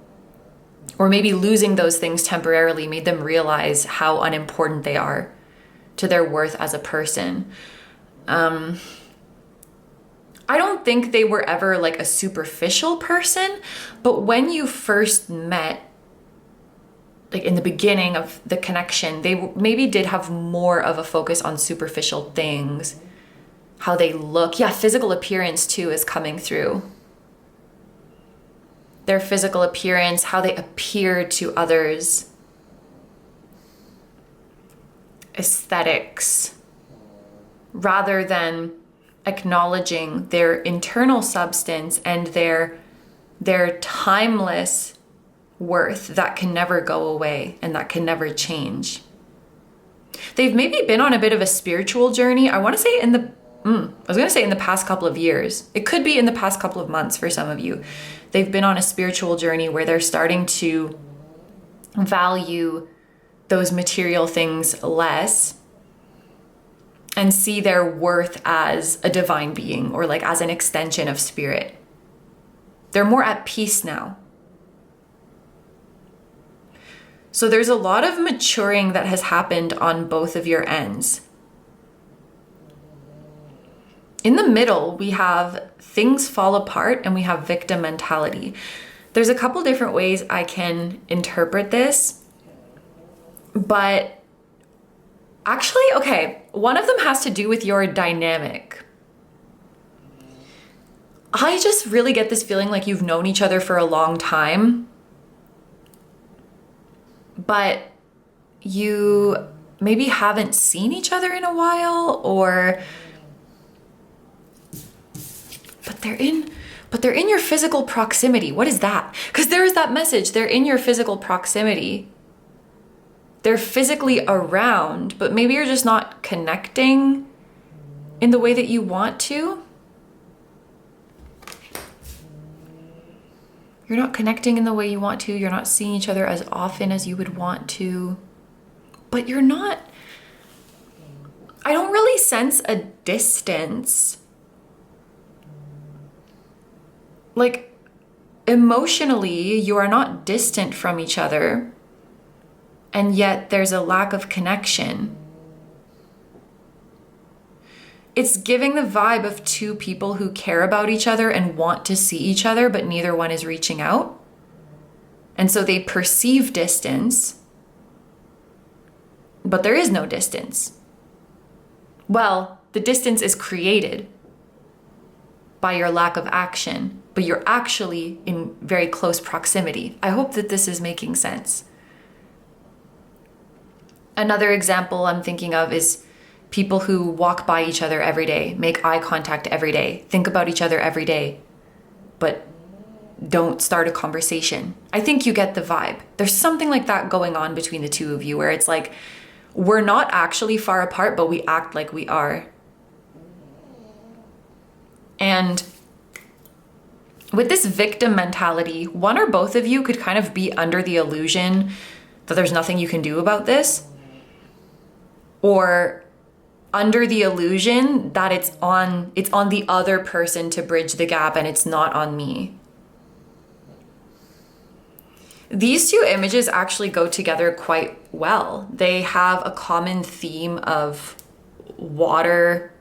Or maybe losing those things temporarily made them realize how unimportant they are to their worth as a person. I don't think they were ever a superficial person, but when you first met, in the beginning of the connection, they maybe did have more of a focus on superficial things, how they look. Yeah, physical appearance too is coming through. Their physical appearance, how they appear to others, aesthetics, rather than acknowledging their internal substance and their timeless worth that can never go away and that can never change. They've maybe been on a bit of a spiritual journey. I want to say in the I was going to say in the past couple of years. It could be in the past couple of months for some of you. They've been on a spiritual journey where they're starting to value those material things less and see their worth as a divine being or like as an extension of spirit. They're more at peace now. So there's a lot of maturing that has happened on both of your ends. In the middle, we have things fall apart and we have victim mentality. There's a couple different ways I can interpret this, but actually, okay, one of them has to do with your dynamic. I just really get this feeling like you've known each other for a long time, but you maybe haven't seen each other in a while, or but they're in your physical proximity. What is that? Because there is that message. They're in your physical proximity. They're physically around, but maybe you're just not connecting in the way that you want to. You're not connecting in the way you want to. You're not seeing each other as often as you would want to. But you're not... I don't really sense a distance. Like, emotionally, you are not distant from each other. And yet there's a lack of connection. It's giving the vibe of two people who care about each other and want to see each other, but neither one is reaching out. And so they perceive distance, but there is no distance. Well, the distance is created by your lack of action, but you're actually in very close proximity. I hope that this is making sense. Another example I'm thinking of is people who walk by each other every day, make eye contact every day, think about each other every day, but don't start a conversation. I think you get the vibe. There's something like that going on between the two of you where it's like, we're not actually far apart, but we act like we are. And with this victim mentality, one or both of you could kind of be under the illusion that there's nothing you can do about this, or under the illusion that it's on the other person to bridge the gap and it's not on me. These two images actually go together quite well. They have a common theme of water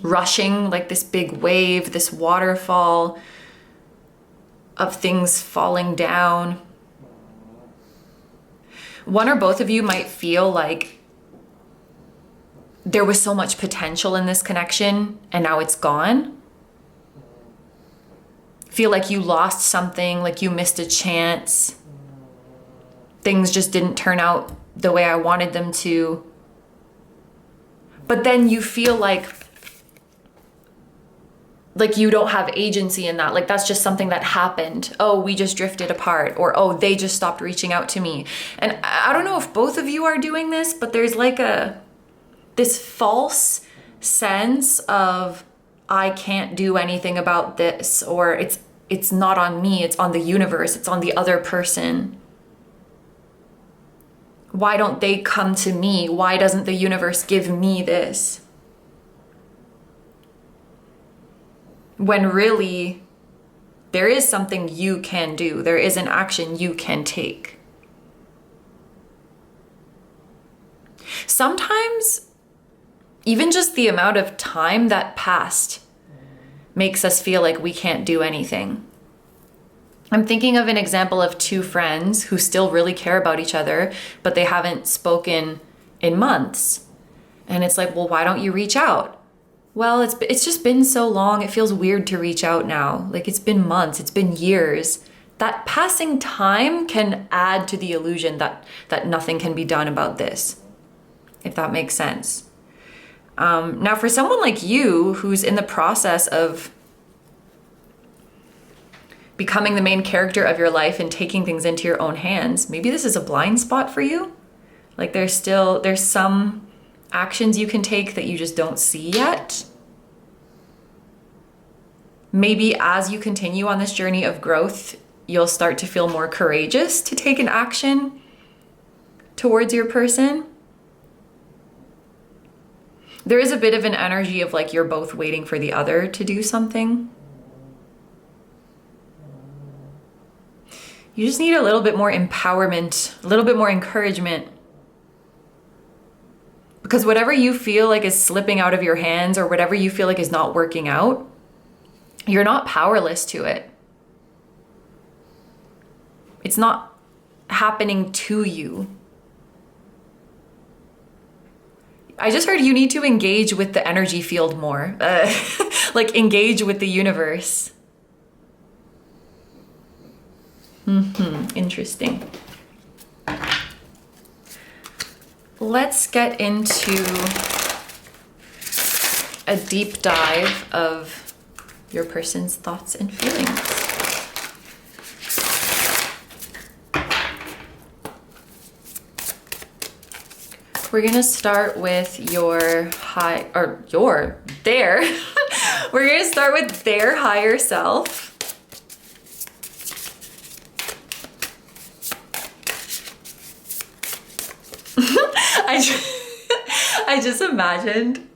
rushing, like this big wave, this waterfall of things falling down. One or both of you might feel like there was so much potential in this connection and now it's gone. Feel like you lost something, like you missed a chance. Things just didn't turn out the way I wanted them to. But then you feel like you don't have agency in that. Like that's just something that happened. Oh, we just drifted apart. Or, oh, they just stopped reaching out to me. And I don't know if both of you are doing this, but there's like this false sense of I can't do anything about this, or it's not on me, it's on the universe, it's on the other person. Why don't they come to me? Why doesn't the universe give me this? When really, there is something you can do. There is an action you can take. Sometimes, even just the amount of time that passed makes us feel like we can't do anything. I'm thinking of an example of two friends who still really care about each other, but they haven't spoken in months. And it's like, well, why don't you reach out? Well, it's just been so long. It feels weird to reach out now. Like it's been months, it's been years. That passing time can add to the illusion that nothing can be done about this, if that makes sense. Now, for someone like you who's in the process of becoming the main character of your life and taking things into your own hands, maybe this is a blind spot for you. Like there's some actions you can take that you just don't see yet. Maybe as you continue on this journey of growth, you'll start to feel more courageous to take an action towards your person. There is a bit of an energy of like you're both waiting for the other to do something. You just need a little bit more empowerment, a little bit more encouragement. Because whatever you feel like is slipping out of your hands or whatever you feel like is not working out, you're not powerless to it. It's not happening to you. I just heard you need to engage with the energy field more. Like engage with the universe. Interesting. Let's get into a deep dive of your person's thoughts and feelings. We're gonna start with We're gonna start with their higher self. I just imagined,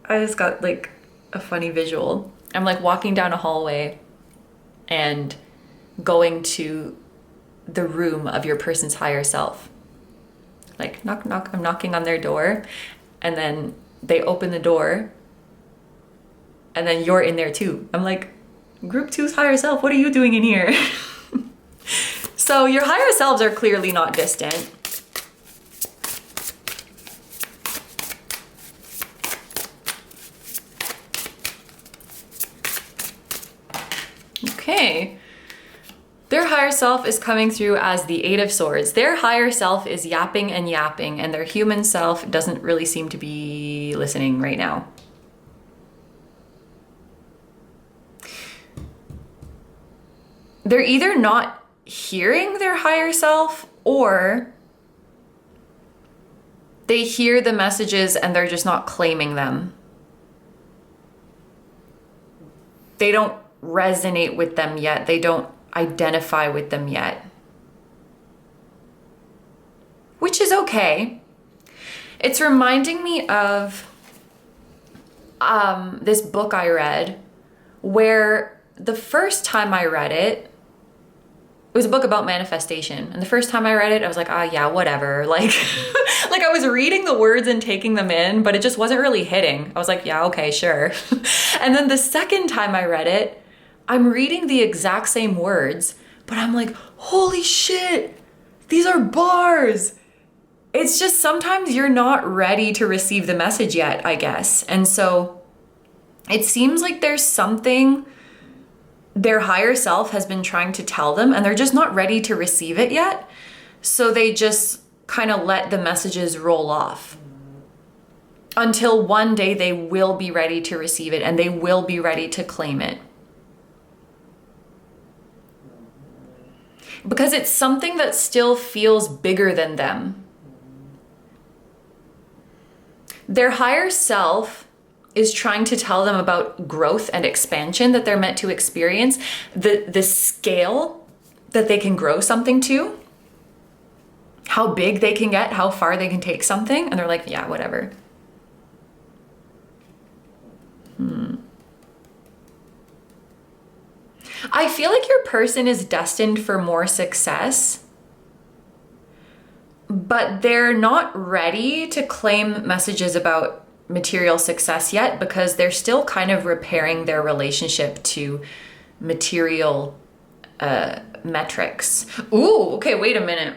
I just got like a funny visual. I'm like walking down a hallway and going to the room of your person's higher self. Like knock, knock, I'm knocking on their door, and then they open the door and then you're in there too. I'm like, group two's higher self, what are you doing in here? So your higher selves are clearly not distant. Okay. Their higher self is coming through as the Eight of Swords. Their higher self is yapping and yapping, and their human self doesn't really seem to be listening right now. They're either not hearing their higher self, or they hear the messages and they're just not claiming them. They don't resonate with them yet. They don't identify with them yet. Which is okay. It's reminding me of this book I read, where the first time I read it was a book about manifestation. And the first time I read it, I was like, yeah, whatever. Like, like I was reading the words and taking them in, but it just wasn't really hitting. I was like, yeah, okay, sure. And then the second time I read it, I'm reading the exact same words, but I'm like, holy shit, these are bars. It's just sometimes you're not ready to receive the message yet, I guess. And so it seems like there's something their higher self has been trying to tell them, and they're just not ready to receive it yet. So they just kind of let the messages roll off until one day they will be ready to receive it and they will be ready to claim it. Because it's something that still feels bigger than them. Their higher self is trying to tell them about growth and expansion that they're meant to experience, the scale that they can grow something to, how big they can get, how far they can take something, and they're like, yeah, whatever. I feel like your person is destined for more success, but they're not ready to claim messages about material success yet because they're still kind of repairing their relationship to material metrics. Ooh, okay, wait a minute.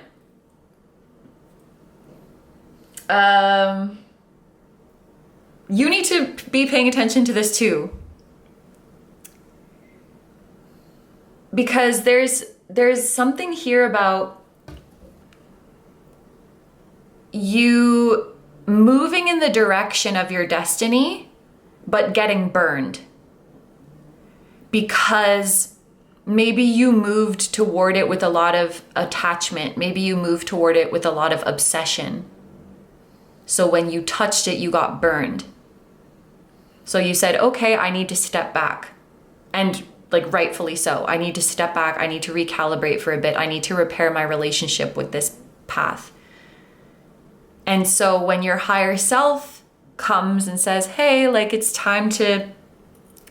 You need to be paying attention to this too. Because there's something here about you moving in the direction of your destiny, but getting burned. Because maybe you moved toward it with a lot of attachment. Maybe you moved toward it with a lot of obsession. So when you touched it, you got burned. So you said, okay, I need to step back. And like rightfully so. I need to step back. I need to recalibrate for a bit. I need to repair my relationship with this path. And so when your higher self comes and says, hey, like it's time to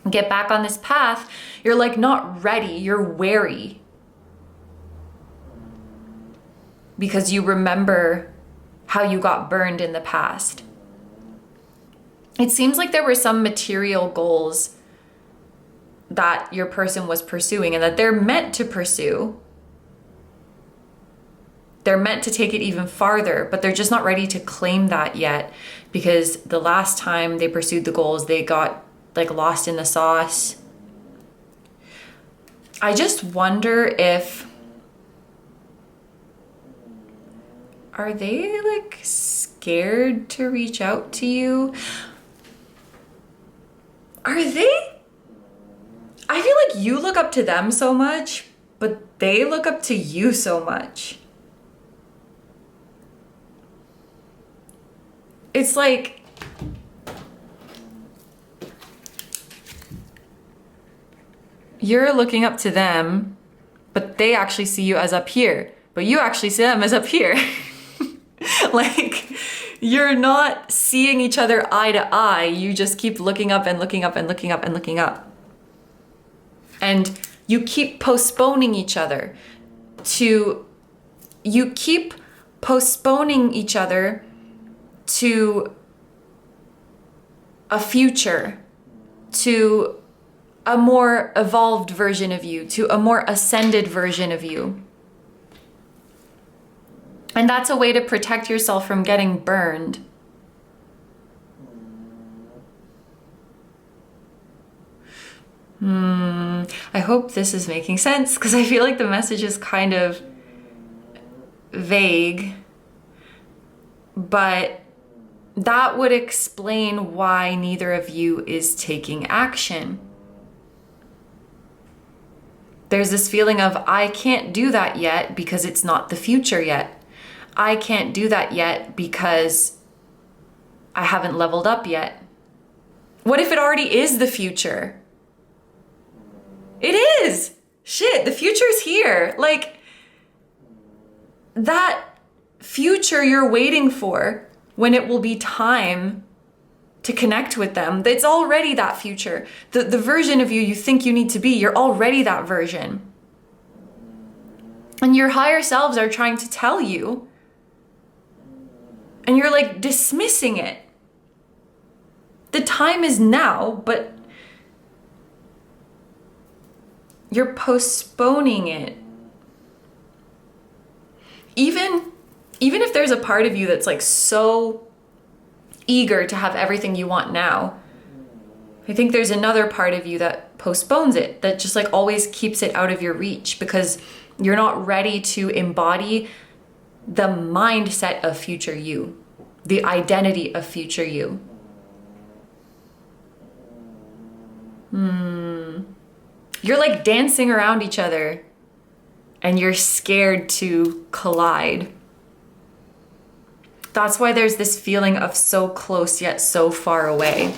get back on this path, you're like not ready, you're wary. Because you remember how you got burned in the past. It seems like there were some material goals that your person was pursuing and that they're meant to pursue. They're meant to take it even farther, but they're just not ready to claim that yet, because the last time they pursued the goals, they got like lost in the sauce. I just wonder if, are they like scared to reach out to you? Are they? I feel like you look up to them so much, but they look up to you so much. It's like you're looking up to them, but they actually see you as up here, but you actually see them as up here. Like you're not seeing each other eye to eye. You just keep looking up and looking up and looking up and looking up. And you keep postponing each other to a future, to a more evolved version of you, to a more ascended version of you. And that's a way to protect yourself from getting burned. I hope this is making sense, because I feel like the message is kind of vague, but that would explain why neither of you is taking action. There's this feeling of, I can't do that yet because it's not the future yet. I can't do that yet because I haven't leveled up yet. What if it already is the future? It is! Shit, the future's here. Like, that future you're waiting for, when it will be time to connect with them, it's already that future. The version of you you think you need to be, you're already that version. And your higher selves are trying to tell you, and you're like dismissing it. The time is now, but you're postponing it. Even if there's a part of you that's like so eager to have everything you want now, I think there's another part of you that postpones it, that just like always keeps it out of your reach, because you're not ready to embody the mindset of future you, the identity of future you. You're like dancing around each other and you're scared to collide. That's why there's this feeling of so close yet so far away.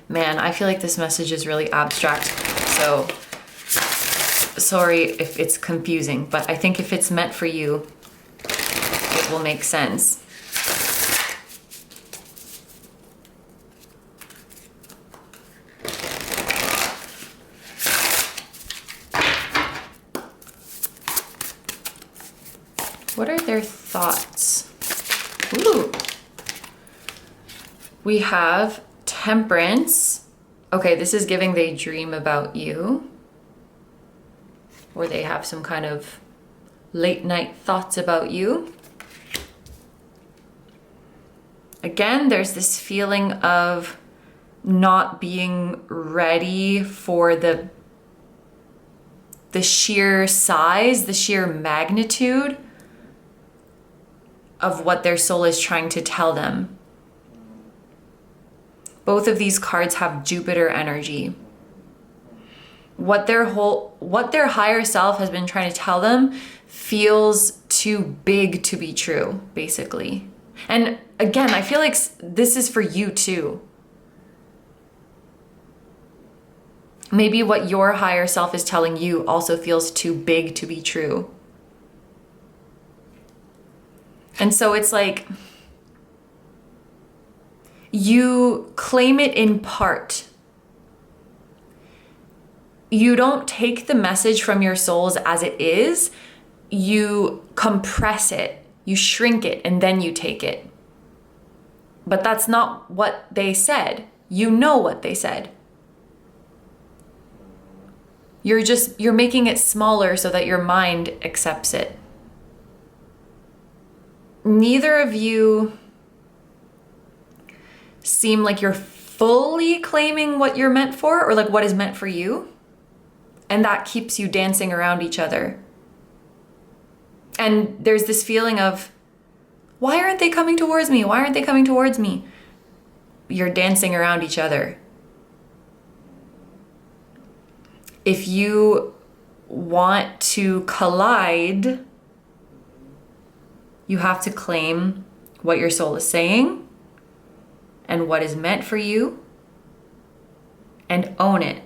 Man, I feel like this message is really abstract, so sorry if it's confusing, but I think if it's meant for you, it will make sense. What are their thoughts? Ooh. We have Temperance. Okay, this is giving they dream about you, or they have some kind of late night thoughts about you. Again, there's this feeling of not being ready for the sheer size, the sheer magnitude of what their soul is trying to tell them. Both of these cards have Jupiter energy. What their higher self has been trying to tell them feels too big to be true, basically. And again, I feel like this is for you too. Maybe what your higher self is telling you also feels too big to be true. And so it's like you claim it in part. You don't take the message from your souls as it is. You compress it, you shrink it, and then you take it. But that's not what they said. You know what they said. You're making it smaller so that your mind accepts it. Neither of you seem like you're fully claiming what you're meant for, or like what is meant for you. And that keeps you dancing around each other. And there's this feeling of, why aren't they coming towards me? Why aren't they coming towards me? You're dancing around each other. If you want to collide, you have to claim what your soul is saying and what is meant for you and own it.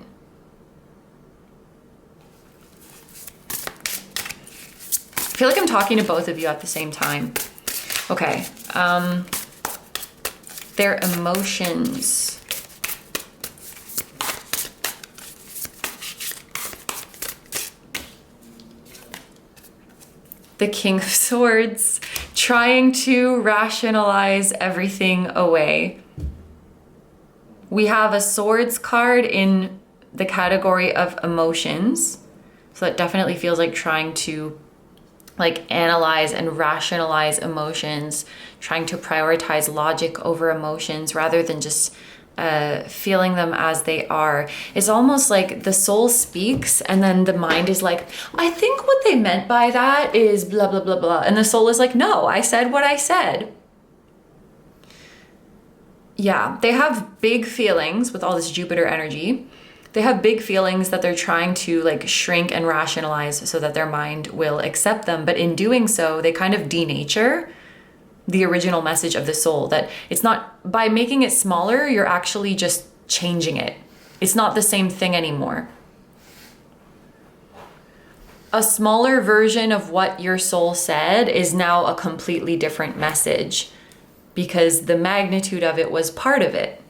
I feel like I'm talking to both of you at the same time. Okay. Their emotions. The King of Swords, trying to rationalize everything away. We have a Swords card in the category of emotions. So that definitely feels like trying to analyze and rationalize emotions, trying to prioritize logic over emotions rather than just feeling them as they are. It's almost like the soul speaks and then the mind is like, I think what they meant by that is blah, blah, blah, blah. And the soul is like, no, I said what I said. Yeah, they have big feelings with all this Jupiter energy. They have big feelings that they're trying to shrink and rationalize so that their mind will accept them. But in doing so, they kind of denature the original message of the soul, that it's not, by making it smaller, you're actually just changing it. It's not the same thing anymore. A smaller version of what your soul said is now a completely different message because the magnitude of it was part of it.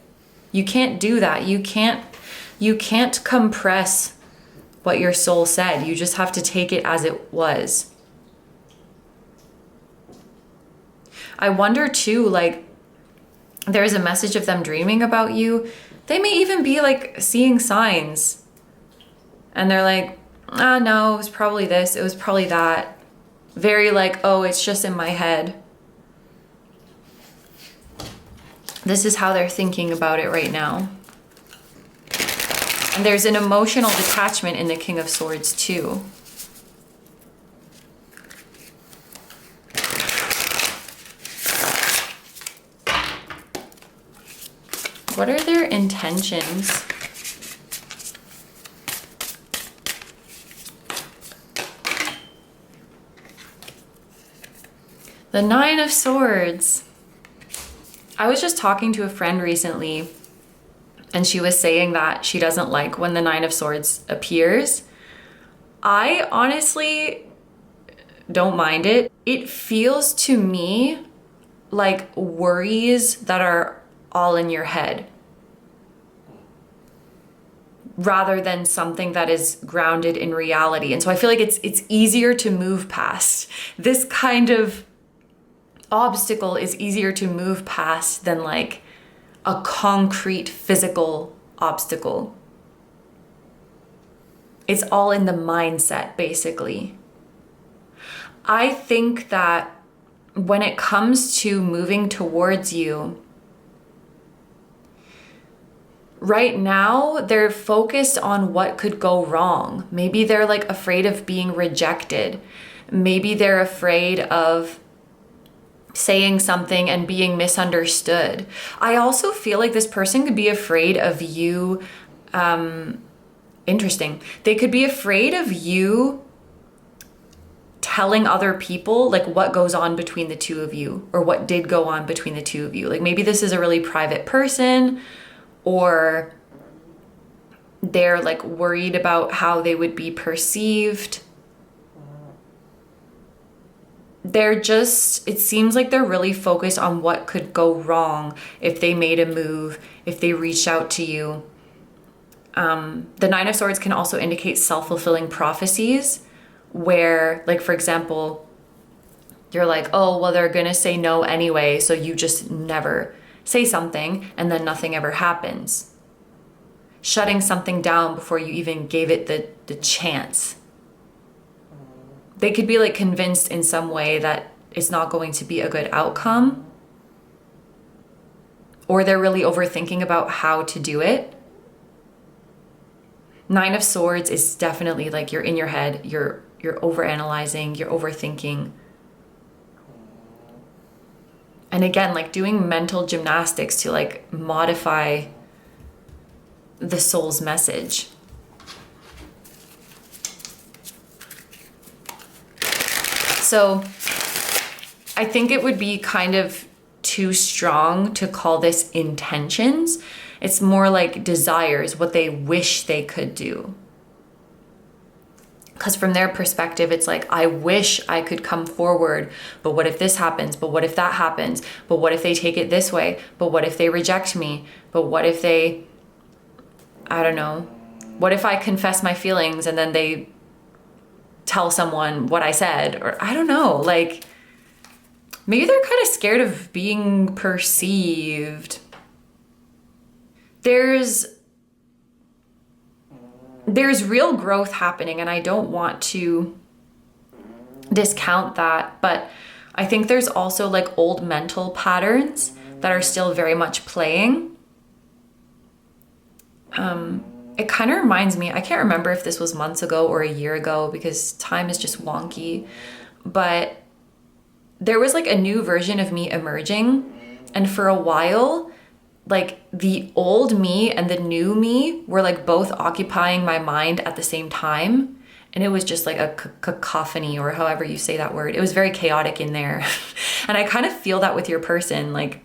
You can't do that. You can't compress what your soul said. You just have to take it as it was. I wonder too, there's a message of them dreaming about you. They may even be seeing signs. And they're like, no, it was probably this, it was probably that. Very oh, it's just in my head. This is how they're thinking about it right now. And there's an emotional detachment in the King of Swords too. What are their intentions? The Nine of Swords. I was just talking to a friend recently, and she was saying that she doesn't like when the Nine of Swords appears. I honestly don't mind it. It feels to me like worries that are all in your head, rather than something that is grounded in reality. And so I feel like it's easier to move past. This kind of obstacle is easier to move past than a concrete physical obstacle. It's all in the mindset, basically. I think that when it comes to moving towards you, right now, they're focused on what could go wrong. Maybe they're afraid of being rejected. Maybe they're afraid of saying something and being misunderstood. I also feel like this person could be afraid of you. Interesting. They could be afraid of you telling other people like what goes on between the two of you, or what did go on between the two of you. Like maybe this is a really private person, or they're like worried about how they would be perceived. It seems like they're really focused on what could go wrong if they made a move, if they reached out to you. The Nine of Swords can also indicate self-fulfilling prophecies, where, like, for example, you're like, oh, well, they're gonna say no anyway, so you just never say something, and then nothing ever happens. Shutting something down before you even gave it the chance. They could be like convinced in some way that it's not going to be a good outcome, or they're really overthinking about how to do it. Nine of Swords is definitely like you're in your head, you're overanalyzing, you're overthinking. And again, like doing mental gymnastics to like modify the soul's message. So I think it would be kind of too strong to call this intentions. It's more like desires, what they wish they could do. Because from their perspective, it's like, I wish I could come forward, but what if this happens? But what if that happens? But what if they take it this way? But what if they reject me? But what if they, I don't know. What if I confess my feelings and then they tell someone what I said? Or I don't know, like maybe they're kind of scared of being perceived. There's real growth happening, and I don't want to discount that, but I think there's also like old mental patterns that are still very much playing. It kind of reminds me, I can't remember if this was months ago or a year ago because time is just wonky, but there was like a new version of me emerging, and for a while, like the old me and the new me were like both occupying my mind at the same time. And it was just like a cacophony, or however you say that word. It was very chaotic in there. And I kind of feel that with your person. Like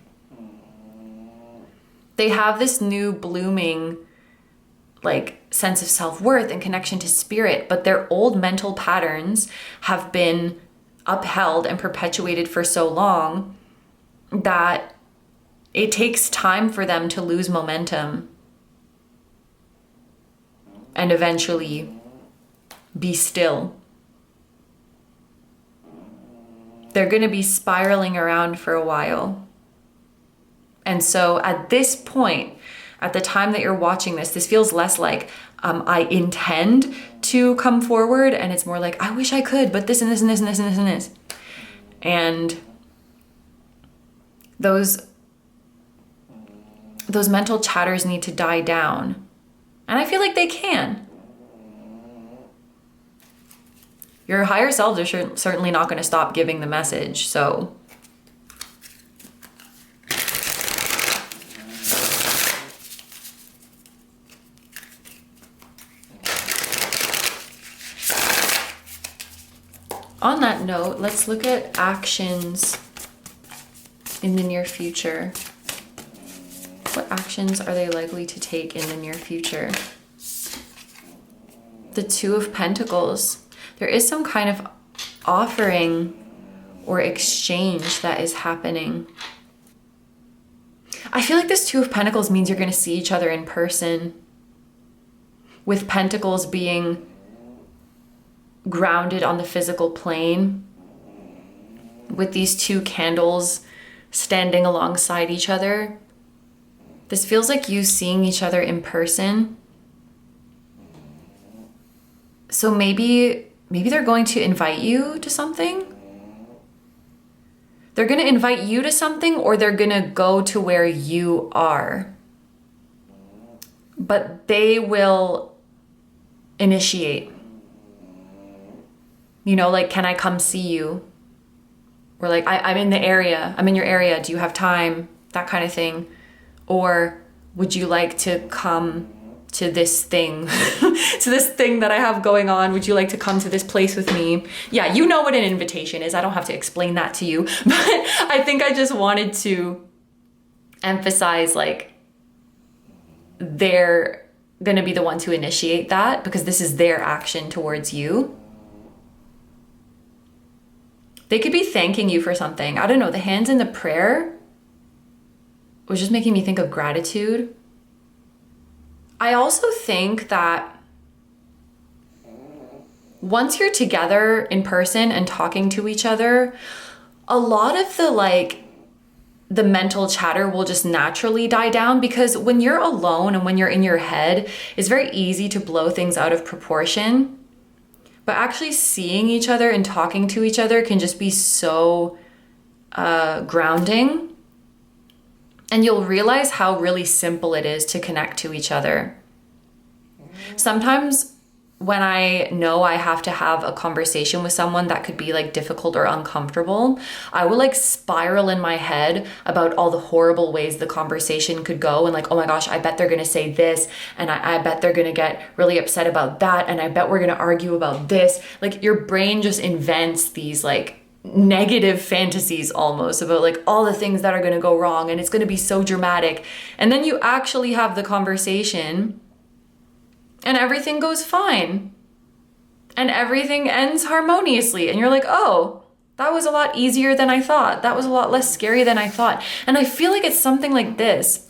they have this new blooming like sense of self-worth and connection to spirit, but their old mental patterns have been upheld and perpetuated for so long that it takes time for them to lose momentum and eventually be still. They're going to be spiraling around for a while. And so at this point, at the time that you're watching this, this feels less like I intend to come forward, and it's more like I wish I could, but this and this and this and this and this and this. And those mental chatters need to die down. And I feel like they can. Your higher selves are certainly not going to stop giving the message, so. On that note, let's look at actions in the near future. What actions are they likely to take in the near future? The Two of Pentacles. There is some kind of offering or exchange that is happening. I feel like this Two of Pentacles means you're going to see each other in person, with Pentacles being grounded on the physical plane, with these two candles standing alongside each other. This feels like you seeing each other in person. So maybe they're going to invite you to something. They're going to invite you to something, or they're going to go to where you are. But they will initiate. You know, like, can I come see you? Or like, I'm in the area. I'm in your area. Do you have time? That kind of thing. Or would you like to come to this thing, to this thing that I have going on. Would you like to come to this place with me? Yeah, you know what an invitation is. I don't have to explain that to you, but I think I just wanted to emphasize like they're gonna be the one to initiate that because this is their action towards you. They could be thanking you for something. I don't know, the hands in the prayer was just making me think of gratitude. I also think that once you're together in person and talking to each other, a lot of the mental chatter will just naturally die down, because when you're alone and when you're in your head, it's very easy to blow things out of proportion. But actually seeing each other and talking to each other can just be so grounding. And you'll realize how really simple it is to connect to each other. Sometimes when I know I have to have a conversation with someone that could be like difficult or uncomfortable, I will like spiral in my head about all the horrible ways the conversation could go. And like, oh my gosh, I bet they're gonna say this. And I bet they're gonna get really upset about that. And I bet we're gonna argue about this. Like your brain just invents these like negative fantasies almost about like all the things that are gonna go wrong. And it's gonna be so dramatic. And then you actually have the conversation and everything goes fine and everything ends harmoniously. And you're like, oh, that was a lot easier than I thought. That was a lot less scary than I thought. And I feel like it's something like this.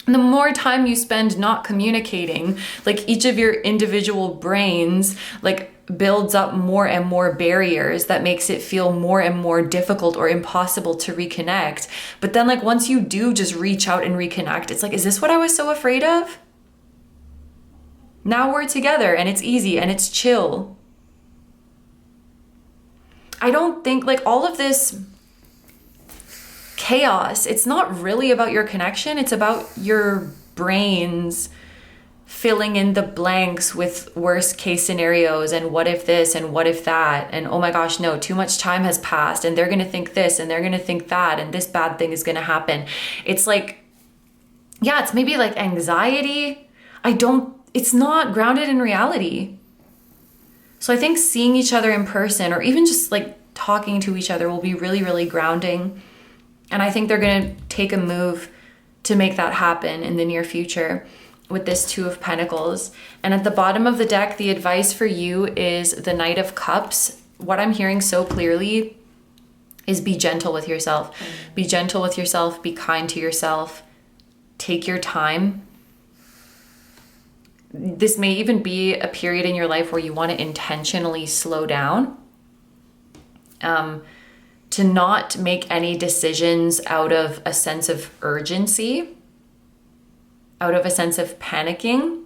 The more time you spend not communicating, like each of your individual brains, like builds up more and more barriers that makes it feel more and more difficult or impossible to reconnect. But then like once you do just reach out and reconnect, it's like, is this what I was so afraid of? Now we're together and it's easy and it's chill. I don't think like all of this chaos, it's not really about your connection. It's about your brains filling in the blanks with worst case scenarios and what if this and what if that. And oh my gosh, no, too much time has passed and they're going to think this and they're going to think that and this bad thing is going to happen. It's like, yeah, it's maybe like anxiety. It's not grounded in reality. So I think seeing each other in person or even just like talking to each other will be really, really grounding. And I think they're going to take a move to make that happen in the near future with this Two of Pentacles. And at the bottom of the deck, the advice for you is the Knight of Cups. What I'm hearing so clearly is be gentle with yourself. Be gentle with yourself. Be kind to yourself. Take your time. This may even be a period in your life where you want to intentionally slow down, to not make any decisions out of a sense of urgency, out of a sense of panicking,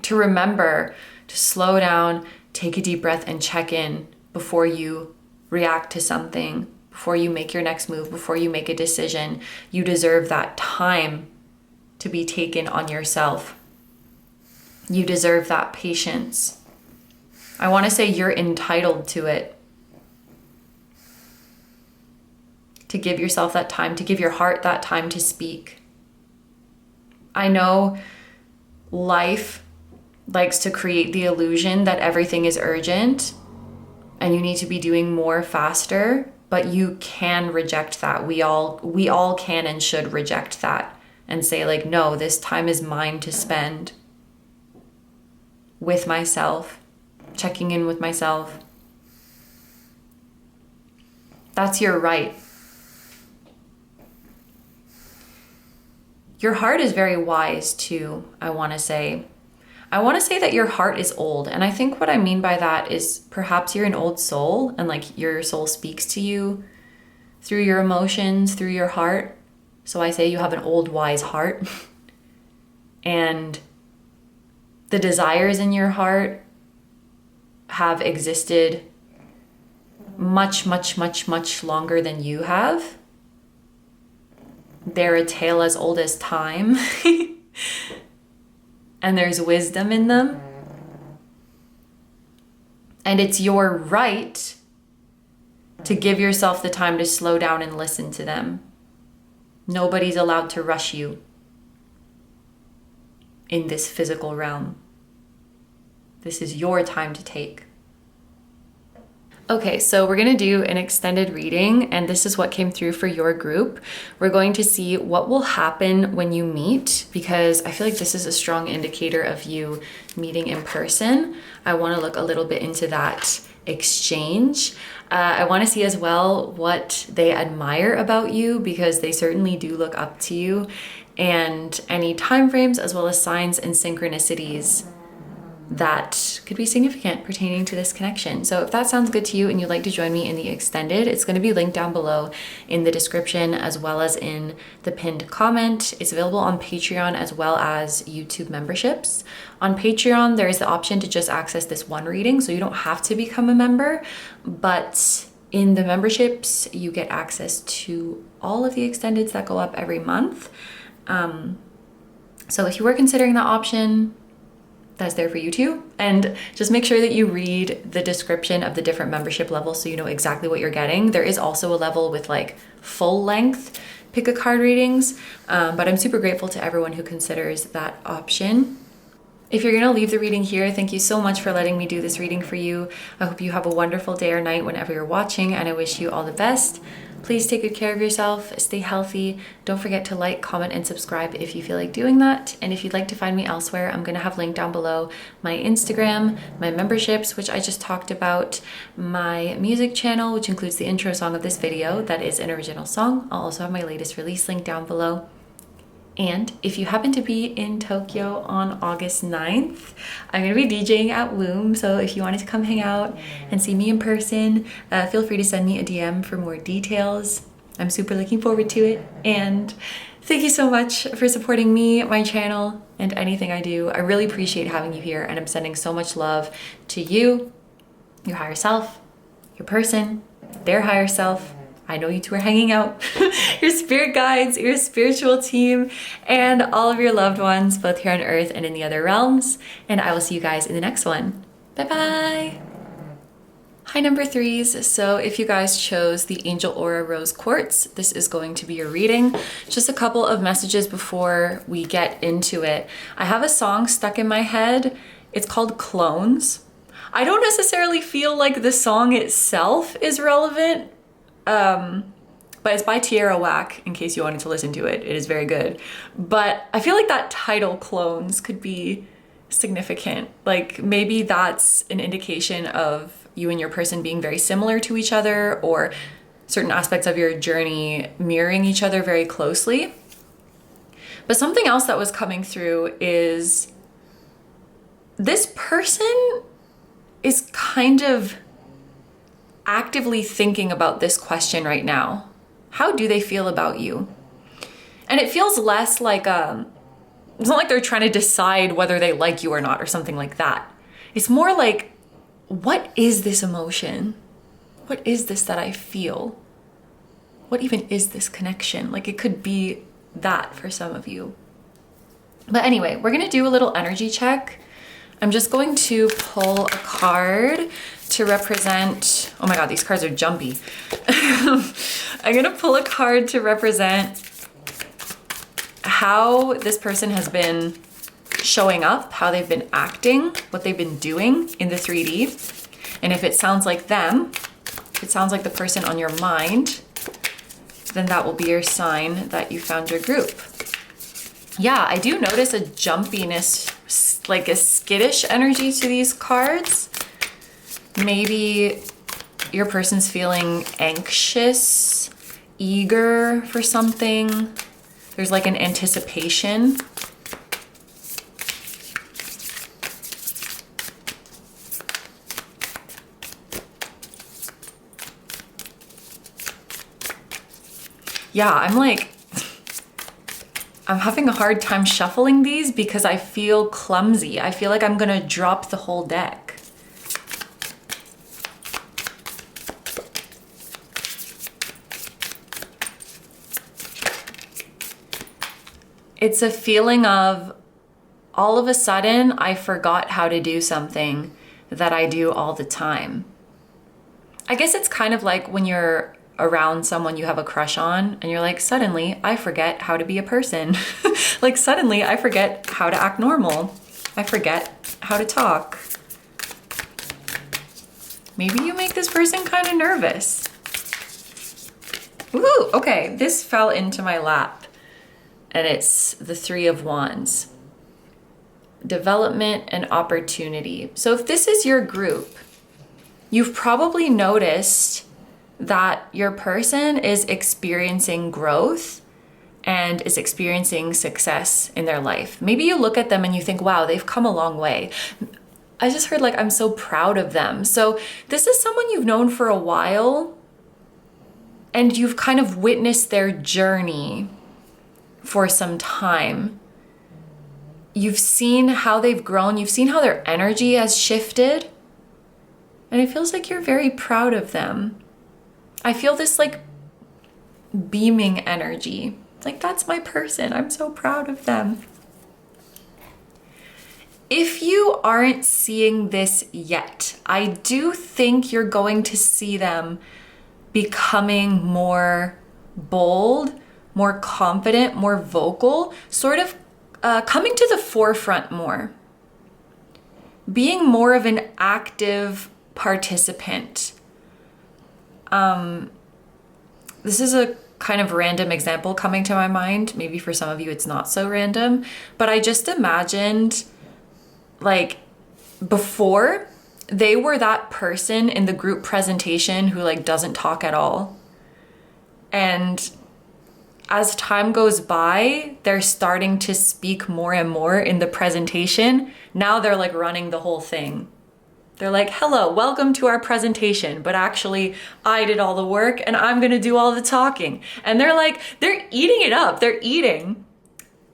to remember to slow down, take a deep breath and check in before you react to something, before you make your next move, before you make a decision. You deserve that time to be taken on yourself. You deserve that patience. I want to say you're entitled to it. To give yourself that time, to give your heart that time to speak. I know life likes to create the illusion that everything is urgent and you need to be doing more faster, but you can reject that. We all can and should reject that. And say like, no, this time is mine to spend with myself, checking in with myself. That's your right. Your heart is very wise too, I want to say. I want to say that your heart is old. And I think what I mean by that is perhaps you're an old soul and like your soul speaks to you through your emotions, through your heart. So I say you have an old, wise heart. And the desires in your heart have existed much, much, much, much longer than you have. They're a tale as old as time. And there's wisdom in them. And it's your right to give yourself the time to slow down and listen to them. Nobody's allowed to rush you. in this physical realm. This is your time to take. Okay, so we're gonna do an extended reading, and this is what came through for your group. We're going to see what will happen when you meet, because I feel like this is a strong indicator of you meeting in person. I wanna look a little bit into that exchange. I wanna see as well what they admire about you, because they certainly do look up to you, and any time frames as well as signs and synchronicities that could be significant pertaining to this connection. So if that sounds good to you and you'd like to join me in the extended, it's going to be linked down below in the description as well as in the pinned comment. It's available on Patreon as well as YouTube memberships. On Patreon, there is the option to just access this one reading, so you don't have to become a member, but in the memberships, you get access to all of the extendeds that go up every month. So if you were considering that option, that's there for you too. And just make sure that you read the description of the different membership levels so you know exactly what you're getting. There is also a level with like full length pick a card readings, but I'm super grateful to everyone who considers that option. If you're gonna leave the reading here, thank you so much for letting me do this reading for you. I hope you have a wonderful day or night whenever you're watching, and I wish you all the best. Please take good care of yourself, stay healthy. Don't forget to like, comment, and subscribe if you feel like doing that. And if you'd like to find me elsewhere, I'm gonna have linked down below my Instagram, my memberships, which I just talked about, my music channel, which includes the intro song of this video, that is an original song. I'll also have my latest release link down below. And if you happen to be in Tokyo on August 9th, I'm gonna be DJing at Womb. So if you wanted to come hang out and see me in person, feel free to send me a DM for more details. I'm super looking forward to it. And thank you so much for supporting me, my channel, and anything I do. I really appreciate having you here, and I'm sending so much love to you, your higher self, your person, their higher self. I know you two are hanging out, your spirit guides, your spiritual team, and all of your loved ones, both here on Earth and in the other realms. And I will see you guys in the next one. Bye-bye. Hi, number threes. So if you guys chose the Angel Aura Rose Quartz, this is going to be your reading. Just a couple of messages before we get into it. I have a song stuck in my head. It's called Clones. I don't necessarily feel like the song itself is relevant, but it's by Tierra Whack, in case you wanted to listen to it. It is very good. But I feel like that title, Clones, could be significant. Like maybe that's an indication of you and your person being very similar to each other, or certain aspects of your journey mirroring each other very closely. But something else that was coming through is this person is kind of actively thinking about this question right now. How do they feel about you? And it feels less like, it's not like they're trying to decide whether they like you or not or something like that. It's more like, what is this emotion? What is this that I feel? What even is this connection? Like it could be that for some of you. But anyway, we're gonna do a little energy check. I'm just going to pull a card to represent, oh my God, these cards are jumpy. I'm gonna pull a card to represent how this person has been showing up, how they've been acting, what they've been doing in the 3D. And if it sounds like them, if it sounds like the person on your mind, then that will be your sign that you found your group. Yeah, I do notice a jumpiness, like a skittish energy to these cards. Maybe your person's feeling anxious, eager for something. There's like an anticipation. Yeah, I'm having a hard time shuffling these because I feel clumsy. I feel like I'm gonna drop the whole deck. It's a feeling of, all of a sudden, I forgot how to do something that I do all the time. I guess it's kind of like when you're around someone you have a crush on and you're like, suddenly I forget how to be a person. Like suddenly I forget how to act normal. I forget how to talk. Maybe you make this person kind of nervous. Ooh, okay, this fell into my lap and it's the Three of Wands. Development and opportunity. So if this is your group, you've probably noticed that your person is experiencing growth and is experiencing success in their life. Maybe you look at them and you think, wow, they've come a long way. I just heard like, I'm so proud of them. So this is someone you've known for a while and you've kind of witnessed their journey for some time. You've seen how they've grown. You've seen how their energy has shifted. And it feels like you're very proud of them. I feel this like beaming energy. It's like, that's my person. I'm so proud of them. If you aren't seeing this yet, I do think you're going to see them becoming more bold, more confident, more vocal, sort of coming to the forefront more. Being more of an active participant. This is a kind of random example coming to my mind. Maybe for some of you it's not so random, but I just imagined like before they were that person in the group presentation who like doesn't talk at all. And as time goes by, they're starting to speak more and more in the presentation. Now they're like running the whole thing. They're like, hello, welcome to our presentation. But actually, I did all the work and I'm gonna do all the talking. And they're like, they're eating it up, they're eating.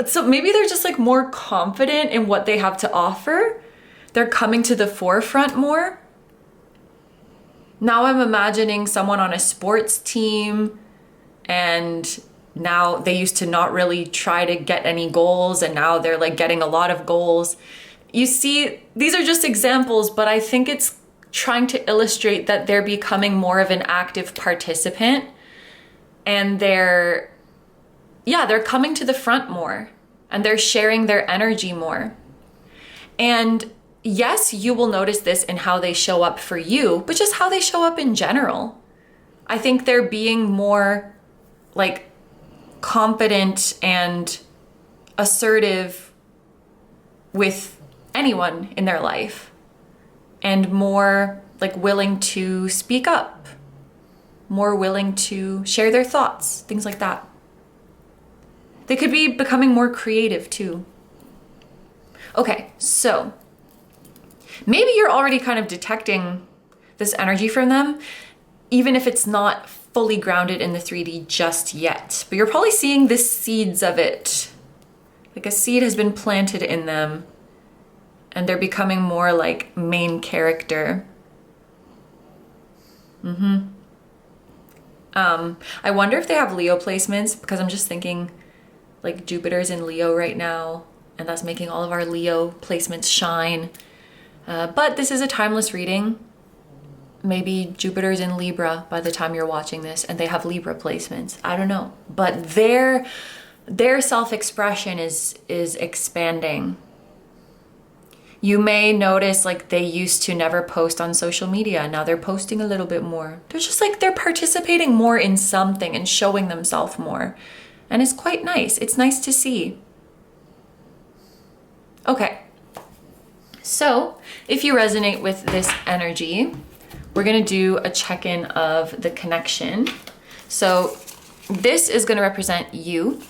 So maybe they're just like more confident in what they have to offer. They're coming to the forefront more. Now I'm imagining someone on a sports team and now they used to not really try to get any goals and now they're like getting a lot of goals. You see, these are just examples, but I think it's trying to illustrate that they're becoming more of an active participant and they're coming to the front more and they're sharing their energy more. And yes, you will notice this in how they show up for you, but just how they show up in general. I think they're being more like confident and assertive with anyone in their life and more like willing to speak up, more willing to share their thoughts, things like that. They could be becoming more creative too. Okay, so maybe you're already kind of detecting this energy from them, even if it's not fully grounded in the 3D just yet, but you're probably seeing the seeds of it. Like a seed has been planted in them and they're becoming more like main character. I wonder if they have Leo placements because I'm just thinking like Jupiter's in Leo right now and that's making all of our Leo placements shine. But this is a timeless reading. Maybe Jupiter's in Libra by the time you're watching this and they have Libra placements. I don't know. But their self-expression is expanding. You may notice like they used to never post on social media. Now they're posting a little bit more. They're just like, they're participating more in something and showing themselves more. And it's quite nice. It's nice to see. Okay. So if you resonate with this energy, we're gonna do a check-in of the connection. So this is gonna represent you.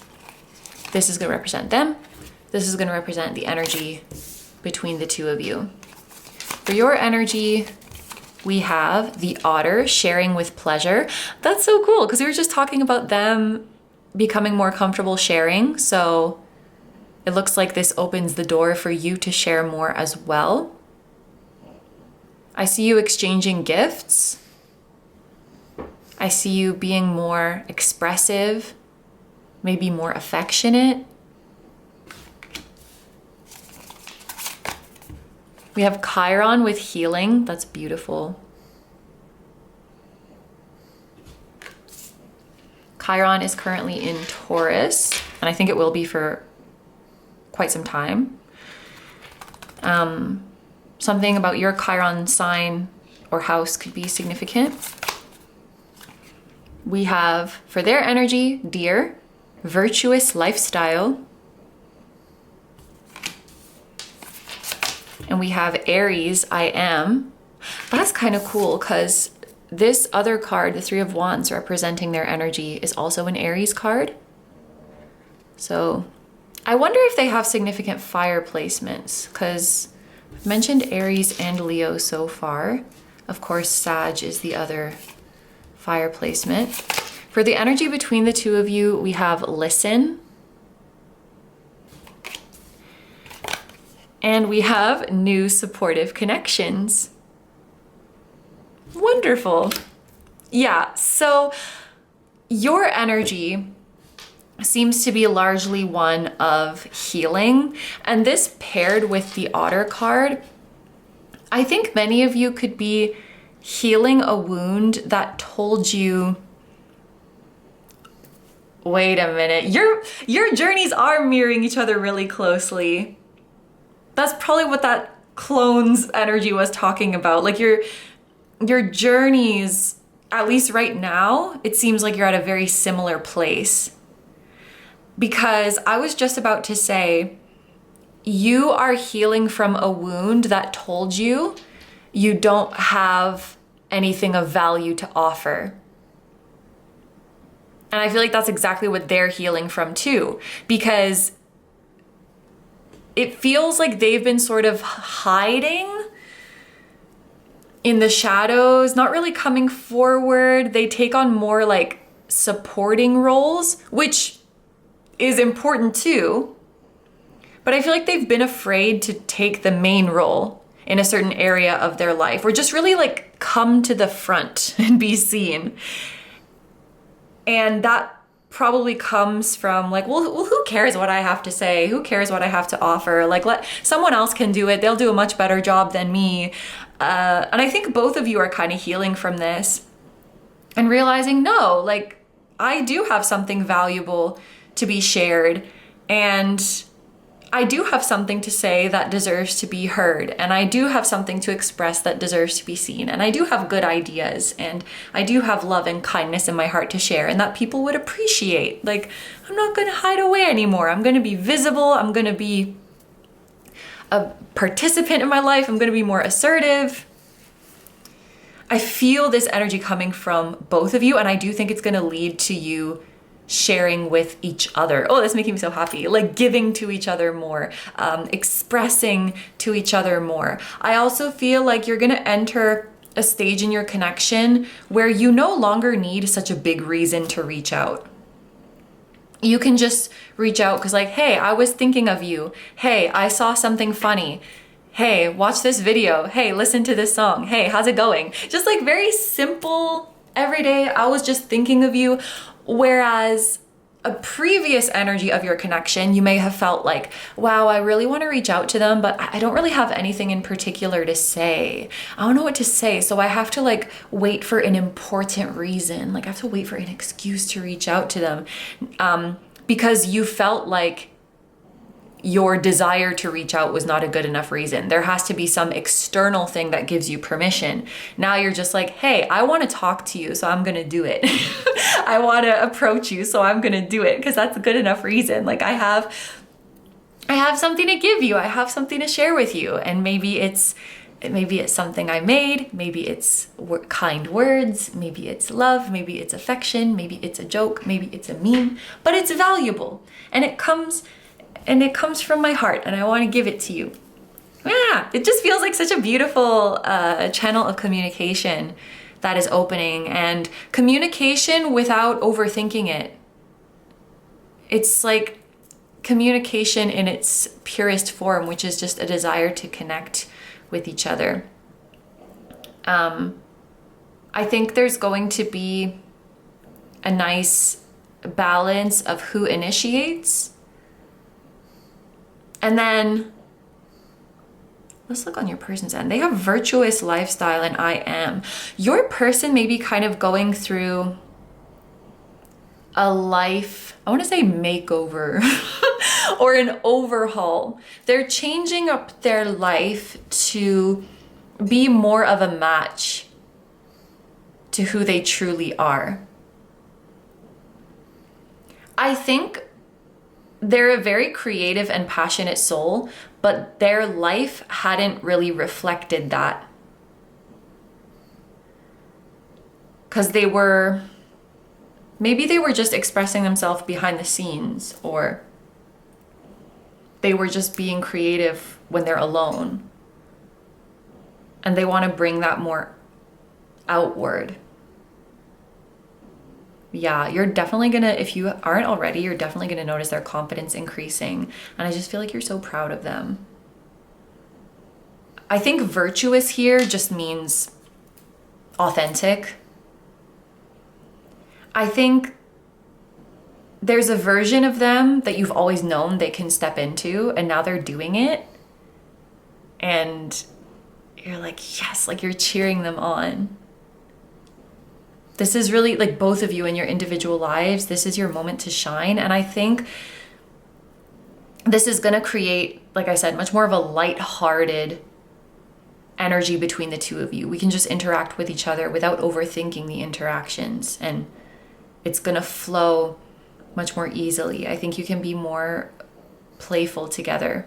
This is gonna represent them. This is gonna represent the energy between the two of you. For your energy, we have the otter sharing with pleasure. That's so cool because we were just talking about them becoming more comfortable sharing. So it looks like this opens the door for you to share more as well. I see you exchanging gifts. I see you being more expressive, maybe more affectionate. We have Chiron with healing. That's beautiful. Chiron is currently in Taurus, and I think it will be for quite some time. Something about your Chiron sign or house could be significant. We have, for their energy, Deer, virtuous lifestyle. And we have Aries, I am. That's kind of cool because this other card, the Three of Wands, representing their energy, is also an Aries card. So I wonder if they have significant fire placements, because I've mentioned Aries and Leo so far. Of course, Sag is the other fire placement. For the energy between the two of you, we have listen. And we have new supportive connections. Wonderful. Yeah, so your energy seems to be largely one of healing. And this paired with the Otter card, I think many of you could be healing a wound that told you, wait a minute, your journeys are mirroring each other really closely. That's probably what that clone's energy was talking about. Like your journeys, at least right now, it seems like you're at a very similar place. Because I was just about to say, you are healing from a wound that told you you don't have anything of value to offer. And I feel like that's exactly what they're healing from too, because it feels like they've been sort of hiding in the shadows, not really coming forward. They take on more like supporting roles, which is important too. But I feel like they've been afraid to take the main role in a certain area of their life, or just really like come to the front and be seen. And that probably comes from like, well, who cares what I have to say? Who cares what I have to offer? Like, let someone else can do it. They'll do a much better job than me. And I think both of you are kind of healing from this and realizing, no, like I do have something valuable to be shared, and I do have something to say that deserves to be heard, and I do have something to express that deserves to be seen, and I do have good ideas, and I do have love and kindness in my heart to share, and that people would appreciate. Like, I'm not gonna hide away anymore. I'm gonna be visible. I'm gonna be a participant in my life. I'm gonna be more assertive. I feel this energy coming from both of you, and I do think it's gonna lead to you sharing with each other. Oh, that's making me so happy. Like giving to each other more, expressing to each other more. I also feel like you're gonna enter a stage in your connection where you no longer need such a big reason to reach out. You can just reach out because like, hey, I was thinking of you. Hey, I saw something funny. Hey, watch this video. Hey, listen to this song. Hey, how's it going? Just like very simple, everyday, I was just thinking of you. Whereas a previous energy of your connection, you may have felt like, wow, I really want to reach out to them, but I don't really have anything in particular to say. I don't know what to say. So I have to like wait for an important reason. Like I have to wait for an excuse to reach out to them, because you felt like your desire to reach out was not a good enough reason. There has to be some external thing that gives you permission. Now you're just like, hey, I want to talk to you, so I'm going to do it. I want to approach you, so I'm going to do it because that's a good enough reason. Like I have something to give you. I have something to share with you. And maybe it's something I made. Maybe it's kind words. Maybe it's love. Maybe it's affection. Maybe it's a joke. Maybe it's a meme, but it's valuable. And it comes from my heart, and I want to give it to you. Yeah, it just feels like such a beautiful channel of communication that is opening, and communication without overthinking it. It's like communication in its purest form, which is just a desire to connect with each other. I think there's going to be a nice balance of who initiates. And then let's look on your person's end. They have virtuous lifestyle and I am. Your person may be kind of going through a life, I want to say makeover or an overhaul. They're changing up their life to be more of a match to who they truly are. I think they're a very creative and passionate soul, but their life hadn't really reflected that. Because maybe they were just expressing themselves behind the scenes, or they were just being creative when they're alone. And they want to bring that more outward. Yeah, you're definitely gonna, if you aren't already, you're definitely gonna notice their confidence increasing. And I just feel like you're so proud of them. I think virtuous here just means authentic. I think there's a version of them that you've always known they can step into, and now they're doing it. And you're like, yes, like you're cheering them on. This is really like both of you in your individual lives. This is your moment to shine. And I think this is going to create, like I said, much more of a light-hearted energy between the two of you. We can just interact with each other without overthinking the interactions, and it's going to flow much more easily. I think you can be more playful together.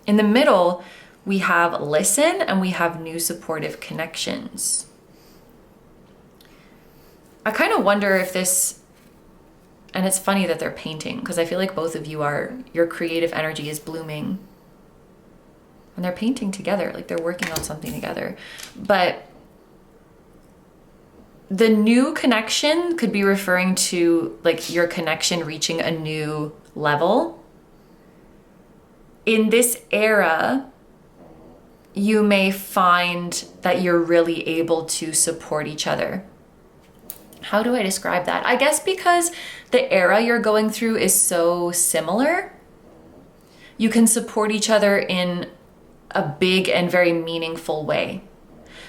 In the middle, we have listen and we have new supportive connections. I kind of wonder if this, and it's funny that they're painting, because I feel like both of you your creative energy is blooming. And they're painting together, like they're working on something together. But the new connection could be referring to like your connection reaching a new level. In this era, you may find that you're really able to support each other. How do I describe that? I guess because the era you're going through is so similar, you can support each other in a big and very meaningful way.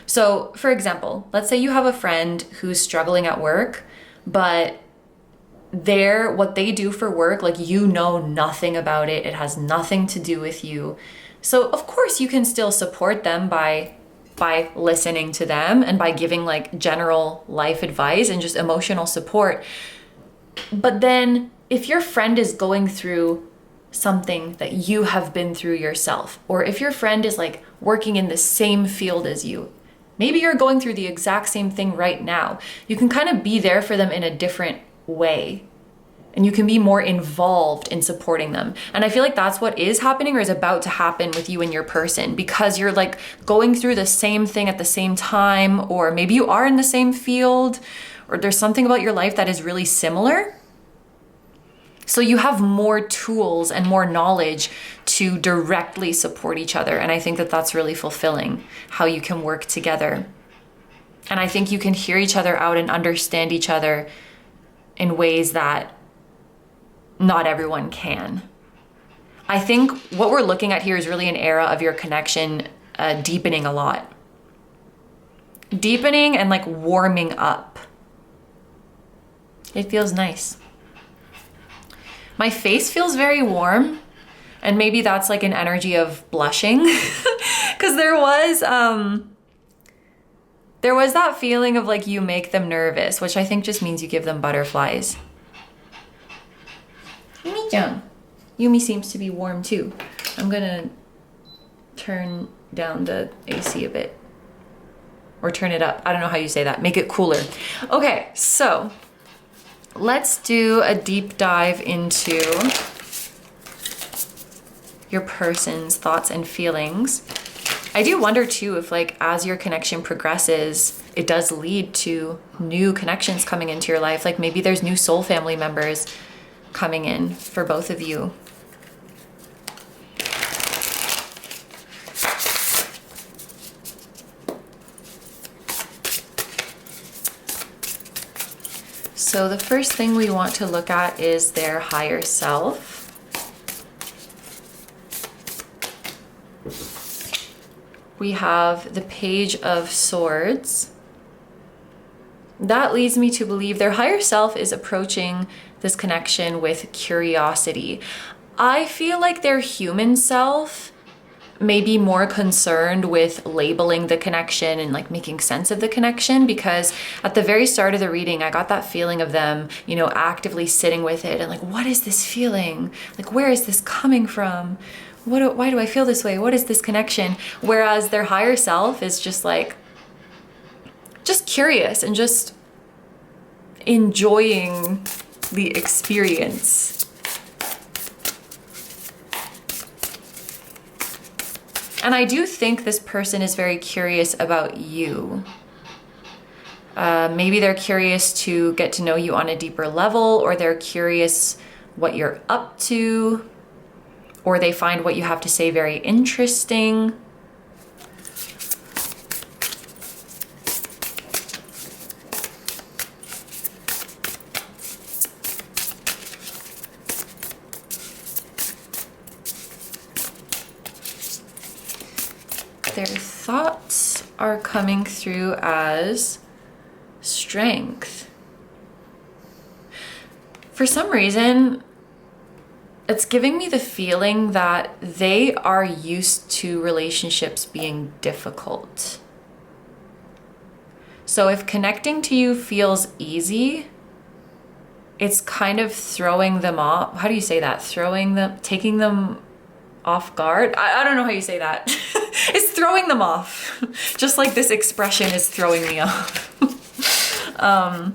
So, for example, let's say you have a friend who's struggling at work, but what they do for work, like you know nothing about it. It has nothing to do with you. So, of course, you can still support them by listening to them and by giving like general life advice and just emotional support. But then if your friend is going through something that you have been through yourself, or if your friend is like working in the same field as you, maybe you're going through the exact same thing right now, you can kind of be there for them in a different way. And you can be more involved in supporting them. And I feel like that's what is happening or is about to happen with you and your person, because you're like going through the same thing at the same time, or maybe you are in the same field, or there's something about your life that is really similar. So you have more tools and more knowledge to directly support each other. And I think that that's really fulfilling, how you can work together. And I think you can hear each other out and understand each other in ways that not everyone can. I think what we're looking at here is really an era of your connection deepening a lot. Deepening and like warming up. It feels nice. My face feels very warm, and maybe that's like an energy of blushing because there was that feeling of like you make them nervous, which I think just means you give them butterflies. Yumi-chan. Yumi seems to be warm too. I'm gonna turn down the AC a bit. Or turn it up. I don't know how you say that. Make it cooler. Okay, so let's do a deep dive into your person's thoughts and feelings. I do wonder too if like as your connection progresses, it does lead to new connections coming into your life. Like maybe there's new soul family members coming in for both of you. So the first thing we want to look at is their higher self. We have the Page of Swords that leads me to believe their higher self is approaching this connection with curiosity. I feel like their human self may be more concerned with labeling the connection and like making sense of the connection, because at the very start of the reading, I got that feeling of them, you know, actively sitting with it and like, what is this feeling? Like, where is this coming from? Why do I feel this way? What is this connection? Whereas their higher self is just like, just curious and just enjoying the experience. And I do think this person is very curious about you. Maybe they're curious to get to know you on a deeper level, or they're curious what you're up to, or they find what you have to say very interesting. Their thoughts are coming through as strength. For some reason, it's giving me the feeling that they are used to relationships being difficult. So if connecting to you feels easy, it's kind of throwing them off. How do you say that? Taking them off guard? I don't know how you say that. It's throwing them off. Just like this expression is throwing me off. I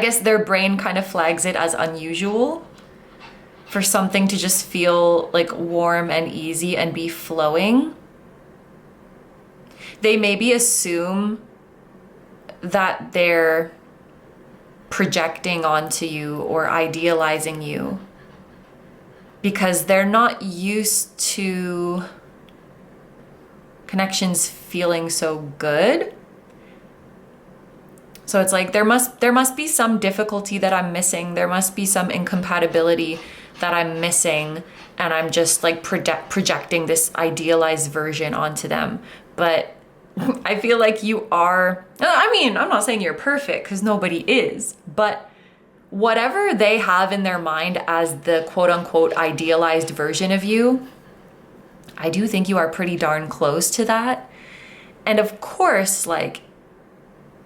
guess their brain kind of flags it as unusual for something to just feel like warm and easy and be flowing. They maybe assume that they're projecting onto you or idealizing you because they're not used to connections feeling so good. So it's like there must be some difficulty that I'm missing. There must be some incompatibility that I'm missing, and I'm just like projecting this idealized version onto them. But I feel like you are, I mean, I'm not saying you're perfect because nobody is, but whatever they have in their mind as the quote unquote idealized version of you, I do think you are pretty darn close to that. And of course, like,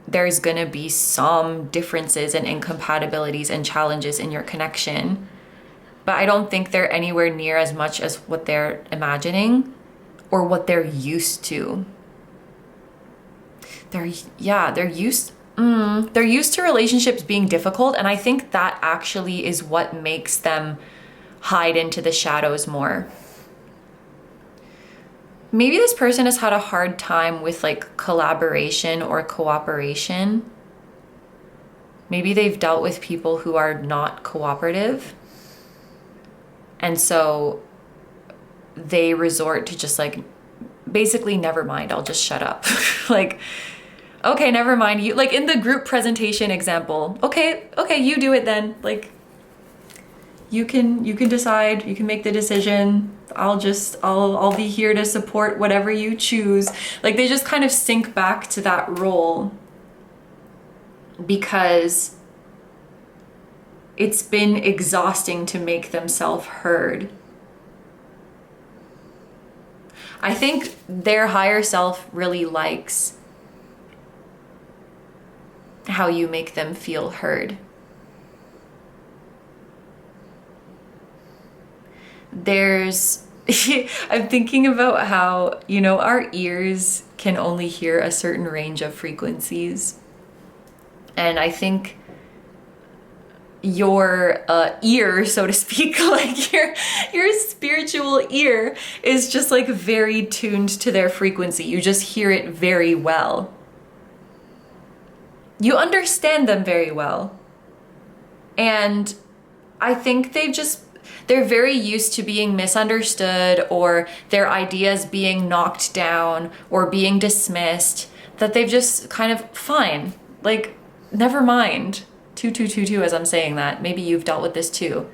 there's gonna be some differences and incompatibilities and challenges in your connection, but I don't think they're anywhere near as much as what they're imagining or what they're used to. They're used to relationships being difficult, and I think that actually is what makes them hide into the shadows more. Maybe this person has had a hard time with like collaboration or cooperation. Maybe they've dealt with people who are not cooperative. And so they resort to just like, basically, never mind, I'll just shut up. Like, okay, never mind. You, like in the group presentation example, okay, you do it then. Like, you can decide, you can make the decision. I'll be here to support whatever you choose. Like, they just kind of sink back to that role because it's been exhausting to make themselves heard. I think their higher self really likes how you make them feel heard. I'm thinking about how, you know, our ears can only hear a certain range of frequencies. And I think your ear, so to speak, like your spiritual ear is just like very tuned to their frequency. You just hear it very well. You understand them very well. And I think they're very used to being misunderstood or their ideas being knocked down or being dismissed, that they've just kind of, fine, like, never mind. 2222 as I'm saying that. Maybe you've dealt with this too.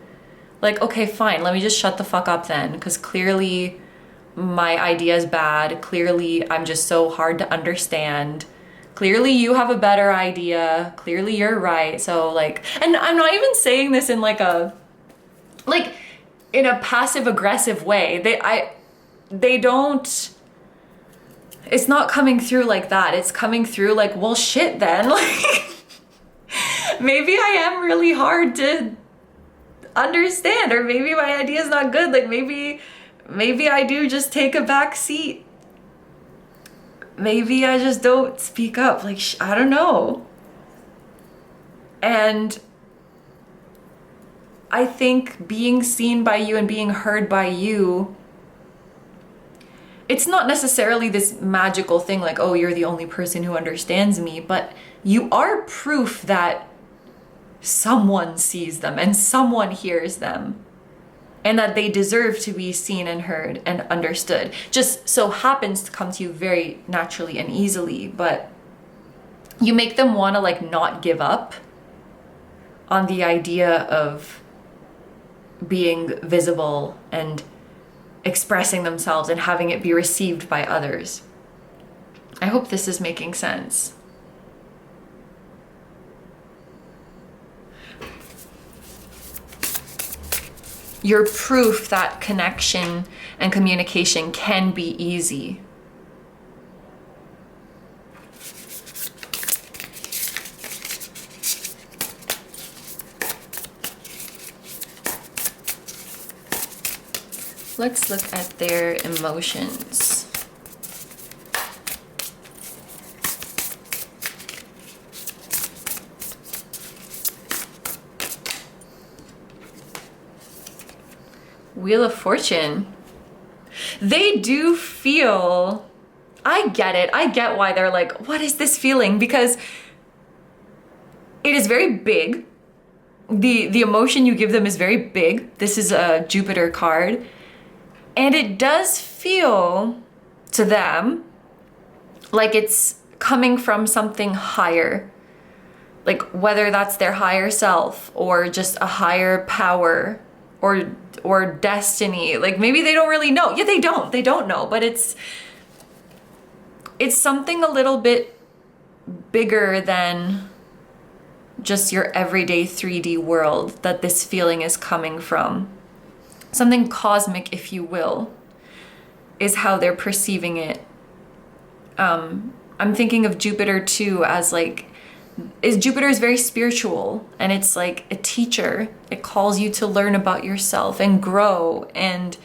Like, okay, fine, let me just shut the fuck up then, because clearly my idea is bad. Clearly I'm just so hard to understand. clearly you have a better idea. Clearly you're right. So like, and I'm not even saying this in like in a passive aggressive way. They don't, it's not coming through like that. It's coming through like, well, shit then. Like, maybe I am really hard to understand, or maybe my idea is not good. Like maybe I do just take a back seat. Maybe I just don't speak up. Like, I don't know. And I think being seen by you and being heard by you, it's not necessarily this magical thing like, oh, you're the only person who understands me, but you are proof that someone sees them and someone hears them, and that they deserve to be seen and heard and understood. Just so happens to come to you very naturally and easily, but you make them want to like not give up on the idea of being visible and expressing themselves and having it be received by others. I hope this is making sense. You're proof that connection and communication can be easy. Let's look at their emotions. Wheel of Fortune. They do feel, I get it. I get why they're like, what is this feeling? Because it is very big. The emotion you give them is very big. This is a Jupiter card. And it does feel to them like it's coming from something higher. Like whether that's their higher self or just a higher power or destiny. Like maybe they don't really know. Yeah, they don't know, but it's something a little bit bigger than just your everyday 3D world that this feeling is coming from. Something cosmic, if you will, is how they're perceiving it. I'm thinking of Jupiter too as like, Jupiter is very spiritual, and it's like a teacher. It calls you to learn about yourself and grow, and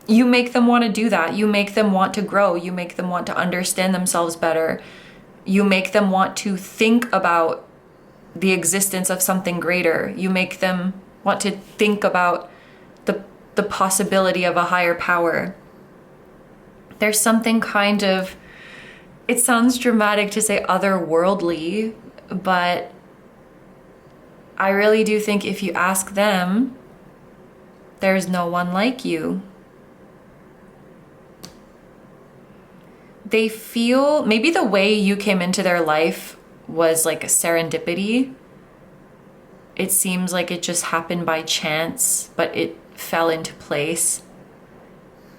you make them want to do that. You make them want to grow. You make them want to understand themselves better. You make them want to think about the existence of something greater. You make them want to think about the possibility of a higher power. There's something kind of, it sounds dramatic to say otherworldly, but I really do think if you ask them, there's no one like you. They feel, maybe the way you came into their life was like a serendipity. It seems like it just happened by chance, but it fell into place.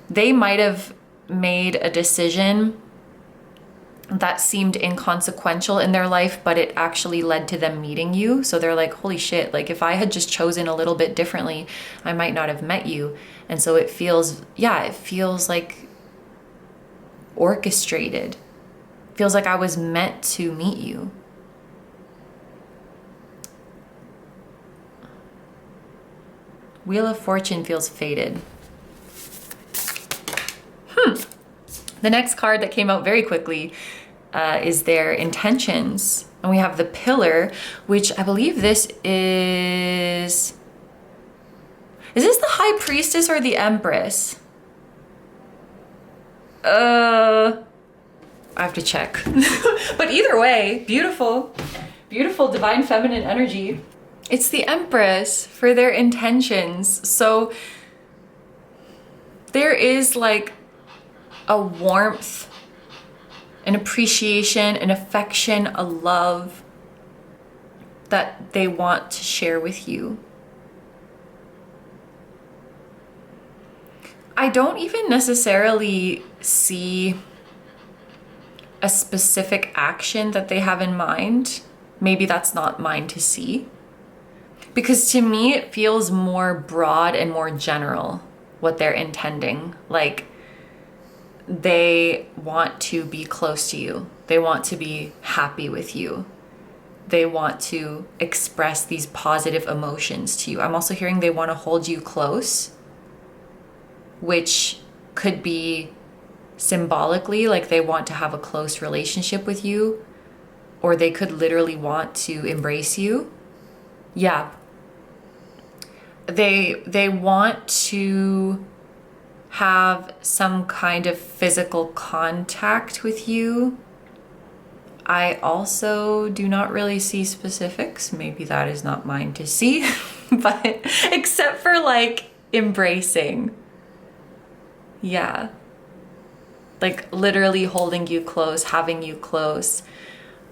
They might have made a decision that seemed inconsequential in their life, but it actually led to them meeting you. So they're like, holy shit, like if I had just chosen a little bit differently, I might not have met you. And so it feels, yeah, it feels like orchestrated. It feels like I was meant to meet you. Wheel of Fortune feels fated. The next card that came out very quickly is their intentions. And we have the Pillar, which I believe this is this the High Priestess or the Empress? I have to check. But either way, beautiful, beautiful divine feminine energy. It's the Empress for their intentions. So there is like a warmth, an appreciation, an affection, a love that they want to share with you. I don't even necessarily see a specific action that they have in mind, maybe that's not mine to see. Because to me, it feels more broad and more general what they're intending. Like, they want to be close to you. They want to be happy with you. They want to express these positive emotions to you. I'm also hearing they want to hold you close, which could be symbolically like they want to have a close relationship with you, or they could literally want to embrace you. Yeah. They want to have some kind of physical contact with you. I also do not really see specifics. Maybe that is not mine to see, but except for like embracing. Yeah. Like literally holding you close, having you close.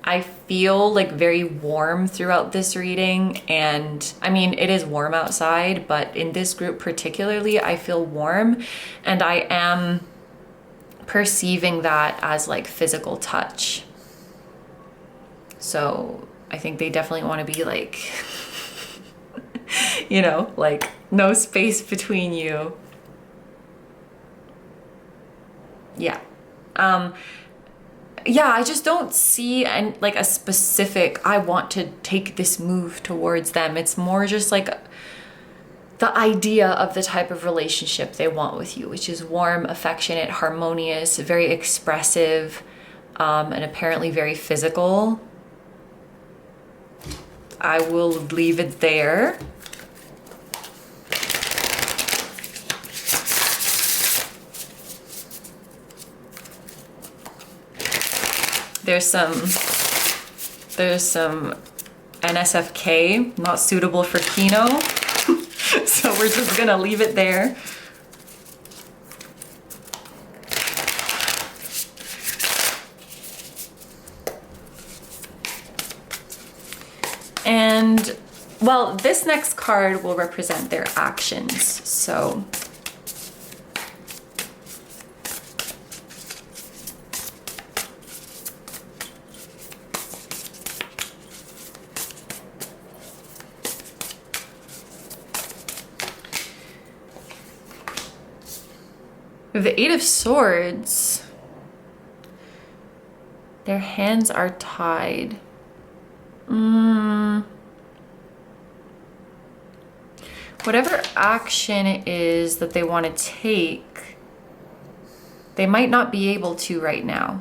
I feel like very warm throughout this reading, and I mean, it is warm outside, but in this group particularly, I feel warm, and I am perceiving that as like physical touch. So I think they definitely want to be like, you know, like no space between you. Yeah. Yeah, I just don't see like a specific, I want to take this move towards them. It's more just like the idea of the type of relationship they want with you, which is warm, affectionate, harmonious, very expressive, and apparently very physical. I will leave it there. There's some NSFK, not suitable for KINO. So we're just gonna leave it there. And well, this next card will represent their actions. So with the Eight of Swords, their hands are tied. Whatever action it is that they want to take, they might not be able to right now.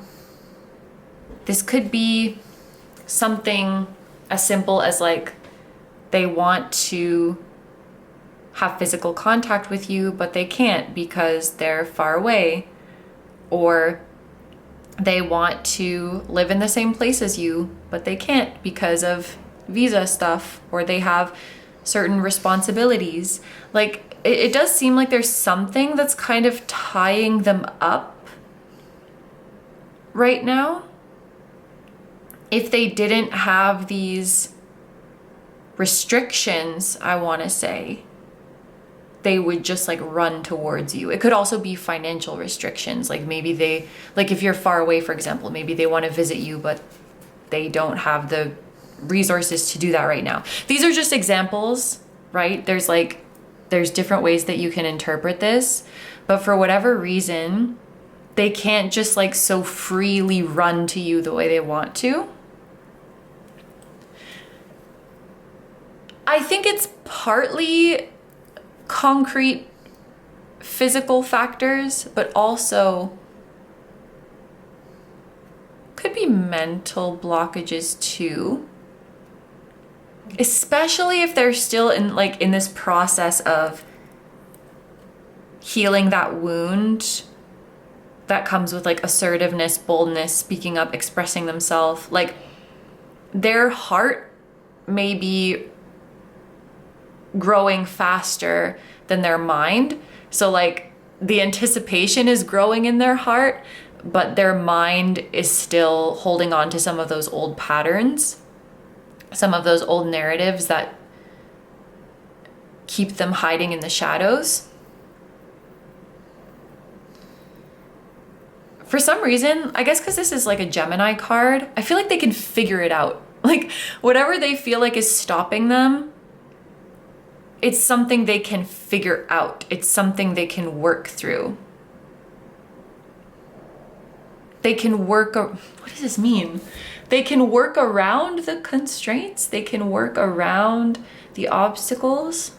This could be something as simple as like they want to have physical contact with you, but they can't because they're far away, or they want to live in the same place as you, but they can't because of visa stuff, or they have certain responsibilities. Like it does seem like there's something that's kind of tying them up right now. If they didn't have these restrictions, I want to say, they would just like run towards you. It could also be financial restrictions. Like maybe they, like if you're far away, for example, maybe they want to visit you, but they don't have the resources to do that right now. These are just examples, right? There's different ways that you can interpret this, but for whatever reason, they can't just like so freely run to you the way they want to. I think it's partly concrete physical factors, but also could be mental blockages too. Especially if they're still in this process of healing that wound that comes with like assertiveness, boldness, speaking up, expressing themselves. Like their heart may be growing faster than their mind. So like the anticipation is growing in their heart, but their mind is still holding on to some of those old patterns, some of those old narratives that keep them hiding in the shadows. For some reason, I guess because this is like a Gemini card, I feel like they can figure it out. Like whatever they feel like is stopping them, it's something they can figure out. It's something they can work through. They can work, what does this mean? They can work around the constraints. They can work around the obstacles.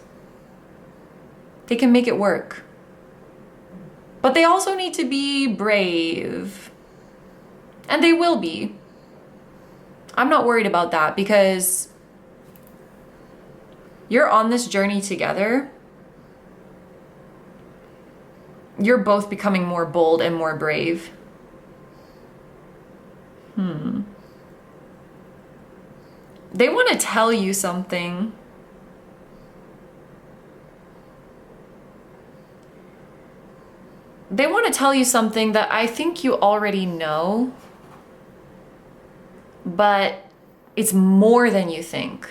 They can make it work. But they also need to be brave. And they will be. I'm not worried about that because you're on this journey together. You're both becoming more bold and more brave. They want to tell you something. They want to tell you something that I think you already know, but it's more than you think.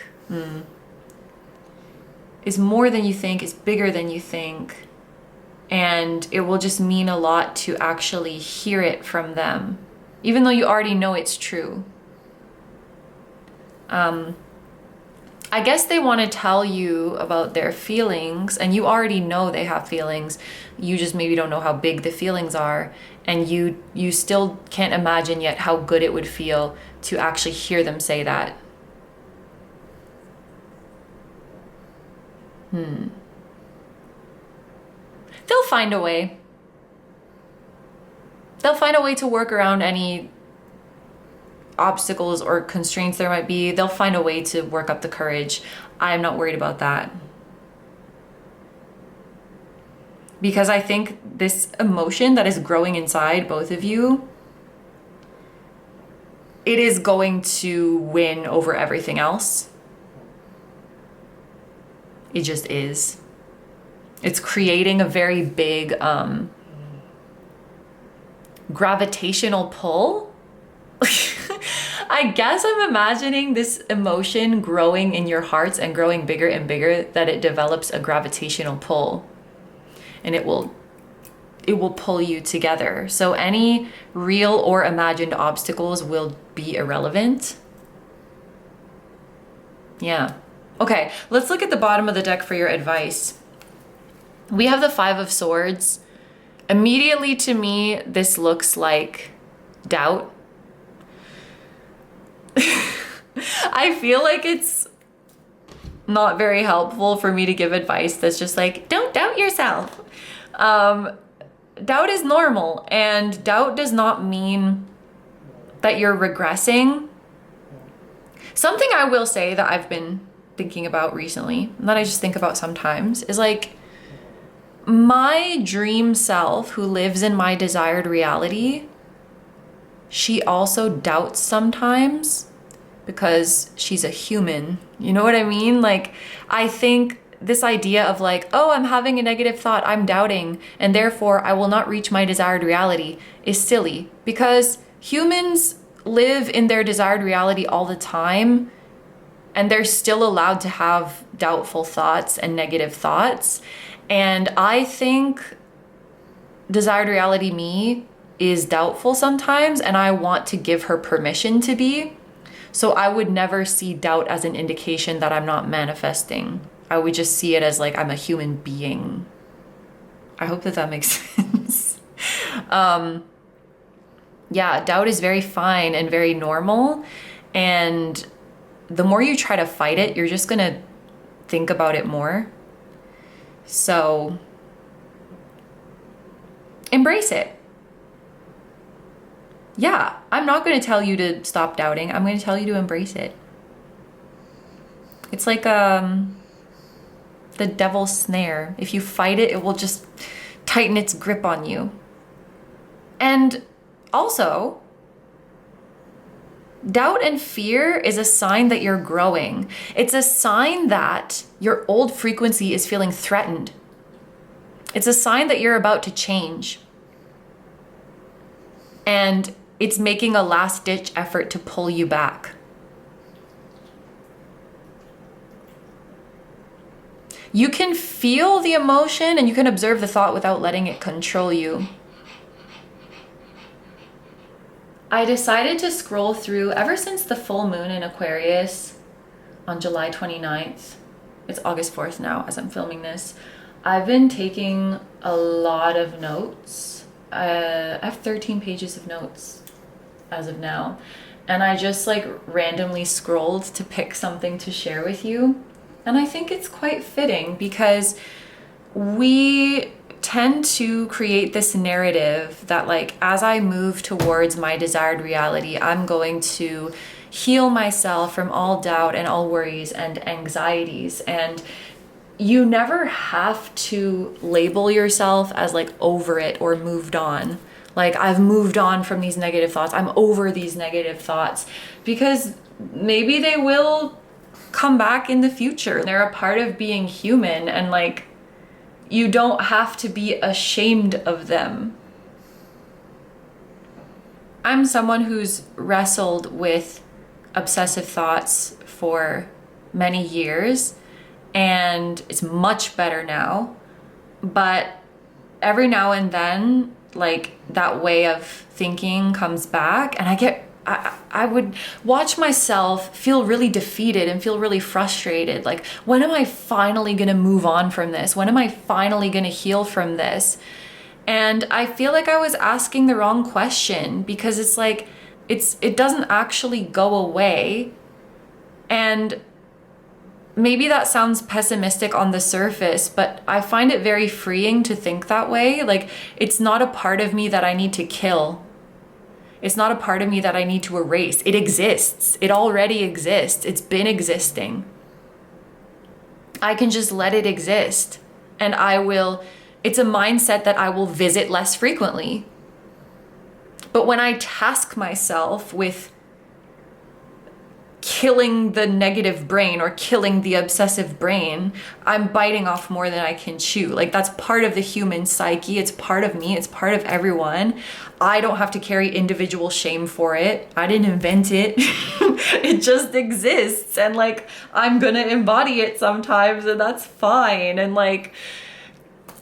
It's more than you think, it's bigger than you think, and it will just mean a lot to actually hear it from them, even though you already know it's true. I guess they want to tell you about their feelings, and you already know they have feelings. You just maybe don't know how big the feelings are, and you still can't imagine yet how good it would feel to actually hear them say that. They'll find a way. They'll find a way to work around any obstacles or constraints there might be. They'll find a way to work up the courage. I'm not worried about that. Because I think this emotion that is growing inside both of you, it is going to win over everything else. It just is. It's creating a very big gravitational pull. I guess I'm imagining this emotion growing in your hearts and growing bigger and bigger, that it develops a gravitational pull, and it will pull you together. So any real or imagined obstacles will be irrelevant. Yeah. Okay, let's look at the bottom of the deck for your advice. We have the Five of Swords. Immediately to me, this looks like doubt. I feel like it's not very helpful for me to give advice that's just like, don't doubt yourself. Doubt is normal, and doubt does not mean that you're regressing. Something I will say that I've been thinking about recently, and that I just think about sometimes, is like, my dream self who lives in my desired reality, she also doubts sometimes because she's a human. You know what I mean? Like, I think this idea of like, oh, I'm having a negative thought, I'm doubting, and therefore I will not reach my desired reality, is silly, because humans live in their desired reality all the time, and they're still allowed to have doubtful thoughts and negative thoughts. And I think desired reality me is doubtful sometimes, and I want to give her permission to be. So I would never see doubt as an indication that I'm not manifesting. I would just see it as like, I'm a human being. I hope that that makes sense. Yeah, doubt is very fine and very normal. And the more you try to fight it, you're just gonna think about it more. So embrace it. Yeah, I'm not going to tell you to stop doubting. I'm going to tell you to embrace it. It's like the devil's snare. If you fight it, it will just tighten its grip on you. And also, doubt and fear is a sign that you're growing. It's a sign that your old frequency is feeling threatened. It's a sign that you're about to change. And it's making a last-ditch effort to pull you back. You can feel the emotion and you can observe the thought without letting it control you. I decided to scroll through ever since the full moon in Aquarius on July 29th. It's August 4th now as I'm filming this. I've been taking a lot of notes. I have 13 pages of notes as of now. And I just like randomly scrolled to pick something to share with you. And I think it's quite fitting because we tend to create this narrative that like as I move towards my desired reality, I'm going to heal myself from all doubt and all worries and anxieties. And you never have to label yourself as like over it or moved on. Like I've moved on from these negative thoughts. I'm over these negative thoughts, because maybe they will come back in the future. They're a part of being human, and like you don't have to be ashamed of them. I'm someone who's wrestled with obsessive thoughts for many years, and it's much better now. But every now and then, like that way of thinking comes back, and I would watch myself feel really defeated and feel really frustrated. Like, when am I finally gonna move on from this? When am I finally gonna heal from this? And I feel like I was asking the wrong question, because it's like, it doesn't actually go away. And maybe that sounds pessimistic on the surface, but I find it very freeing to think that way. Like, it's not a part of me that I need to kill. It's not a part of me that I need to erase. It exists. It already exists. It's been existing. I can just let it exist. And it's a mindset that I will visit less frequently. But when I task myself with killing the negative brain or killing the obsessive brain, I'm biting off more than I can chew. Like, that's part of the human psyche. It's part of me. It's part of everyone. I don't have to carry individual shame for it. I didn't invent it. It just exists. And like, I'm gonna embody it sometimes, and that's fine. And like,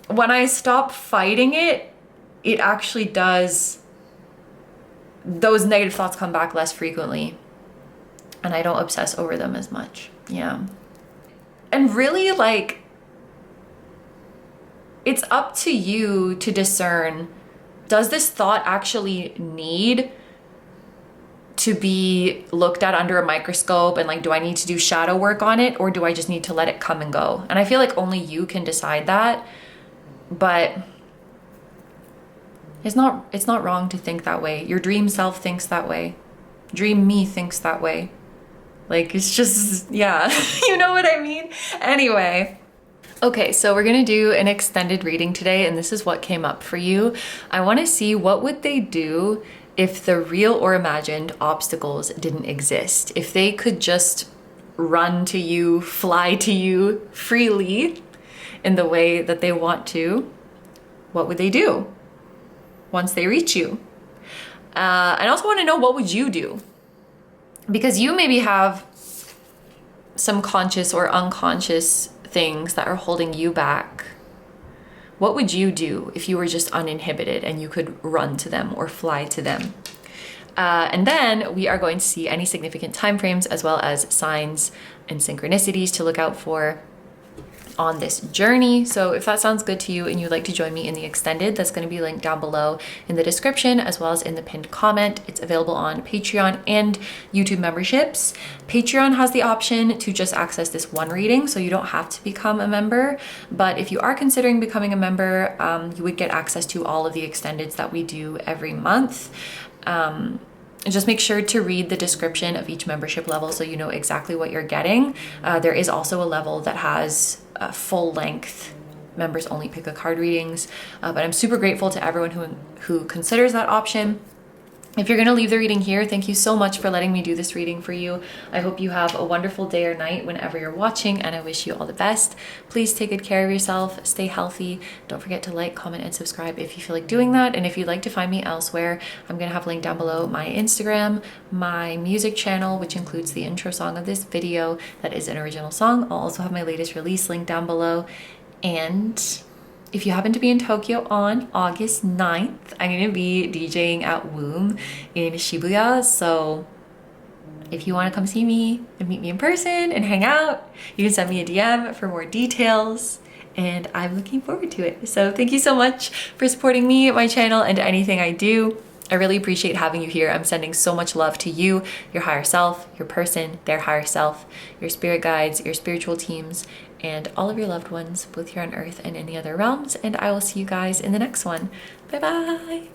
when I stop fighting it, it actually does, those negative thoughts come back less frequently. And I don't obsess over them as much. Yeah. And really, like, it's up to you to discern, does this thought actually need to be looked at under a microscope? And like, do I need to do shadow work on it, or do I just need to let it come and go? And I feel like only you can decide that. But it's not wrong to think that way. Your dream self thinks that way. Dream me thinks that way. Like, it's just, yeah, you know what I mean? Anyway. Okay, so we're gonna do an extended reading today, and this is what came up for you. I wanna see what would they do if the real or imagined obstacles didn't exist. If they could just run to you, fly to you freely in the way that they want to, what would they do once they reach you? I also wanna know, what would you do? Because you maybe have some conscious or unconscious things that are holding you back. What would you do if you were just uninhibited and you could run to them or fly to them? And then we are going to see any significant timeframes, as well as signs and synchronicities to look out for on this journey. So if that sounds good to you and you'd like to join me in the extended, that's going to be linked down below in the description, as well as in the pinned comment. It's available on Patreon and YouTube memberships. Patreon has the option to just access this one reading, so you don't have to become a member. But if you are considering becoming a member, you would get access to all of the extendeds that we do every month. And just make sure to read the description of each membership level so you know exactly what you're getting. There is also a level that has full-length members only pick a card readings, but I'm super grateful to everyone who considers that option. If you're gonna leave the reading here, thank you so much for letting me do this reading for you. I hope you have a wonderful day or night whenever you're watching, and I wish you all the best. Please take good care of yourself, stay healthy. Don't forget to like, comment, and subscribe if you feel like doing that. And if you'd like to find me elsewhere, I'm gonna have a link down below my Instagram, my music channel, which includes the intro song of this video that is an original song. I'll also have my latest release link down below. And if you happen to be in Tokyo on August 9th, I'm gonna be DJing at Womb in Shibuya. So if you wanna come see me and meet me in person and hang out, you can send me a DM for more details. And I'm looking forward to it. So thank you so much for supporting me, my channel, and anything I do. I really appreciate having you here. I'm sending so much love to you, your higher self, your person, their higher self, your spirit guides, your spiritual teams, and all of your loved ones, both here on Earth and in the other realms. And I will see you guys in the next one. Bye bye.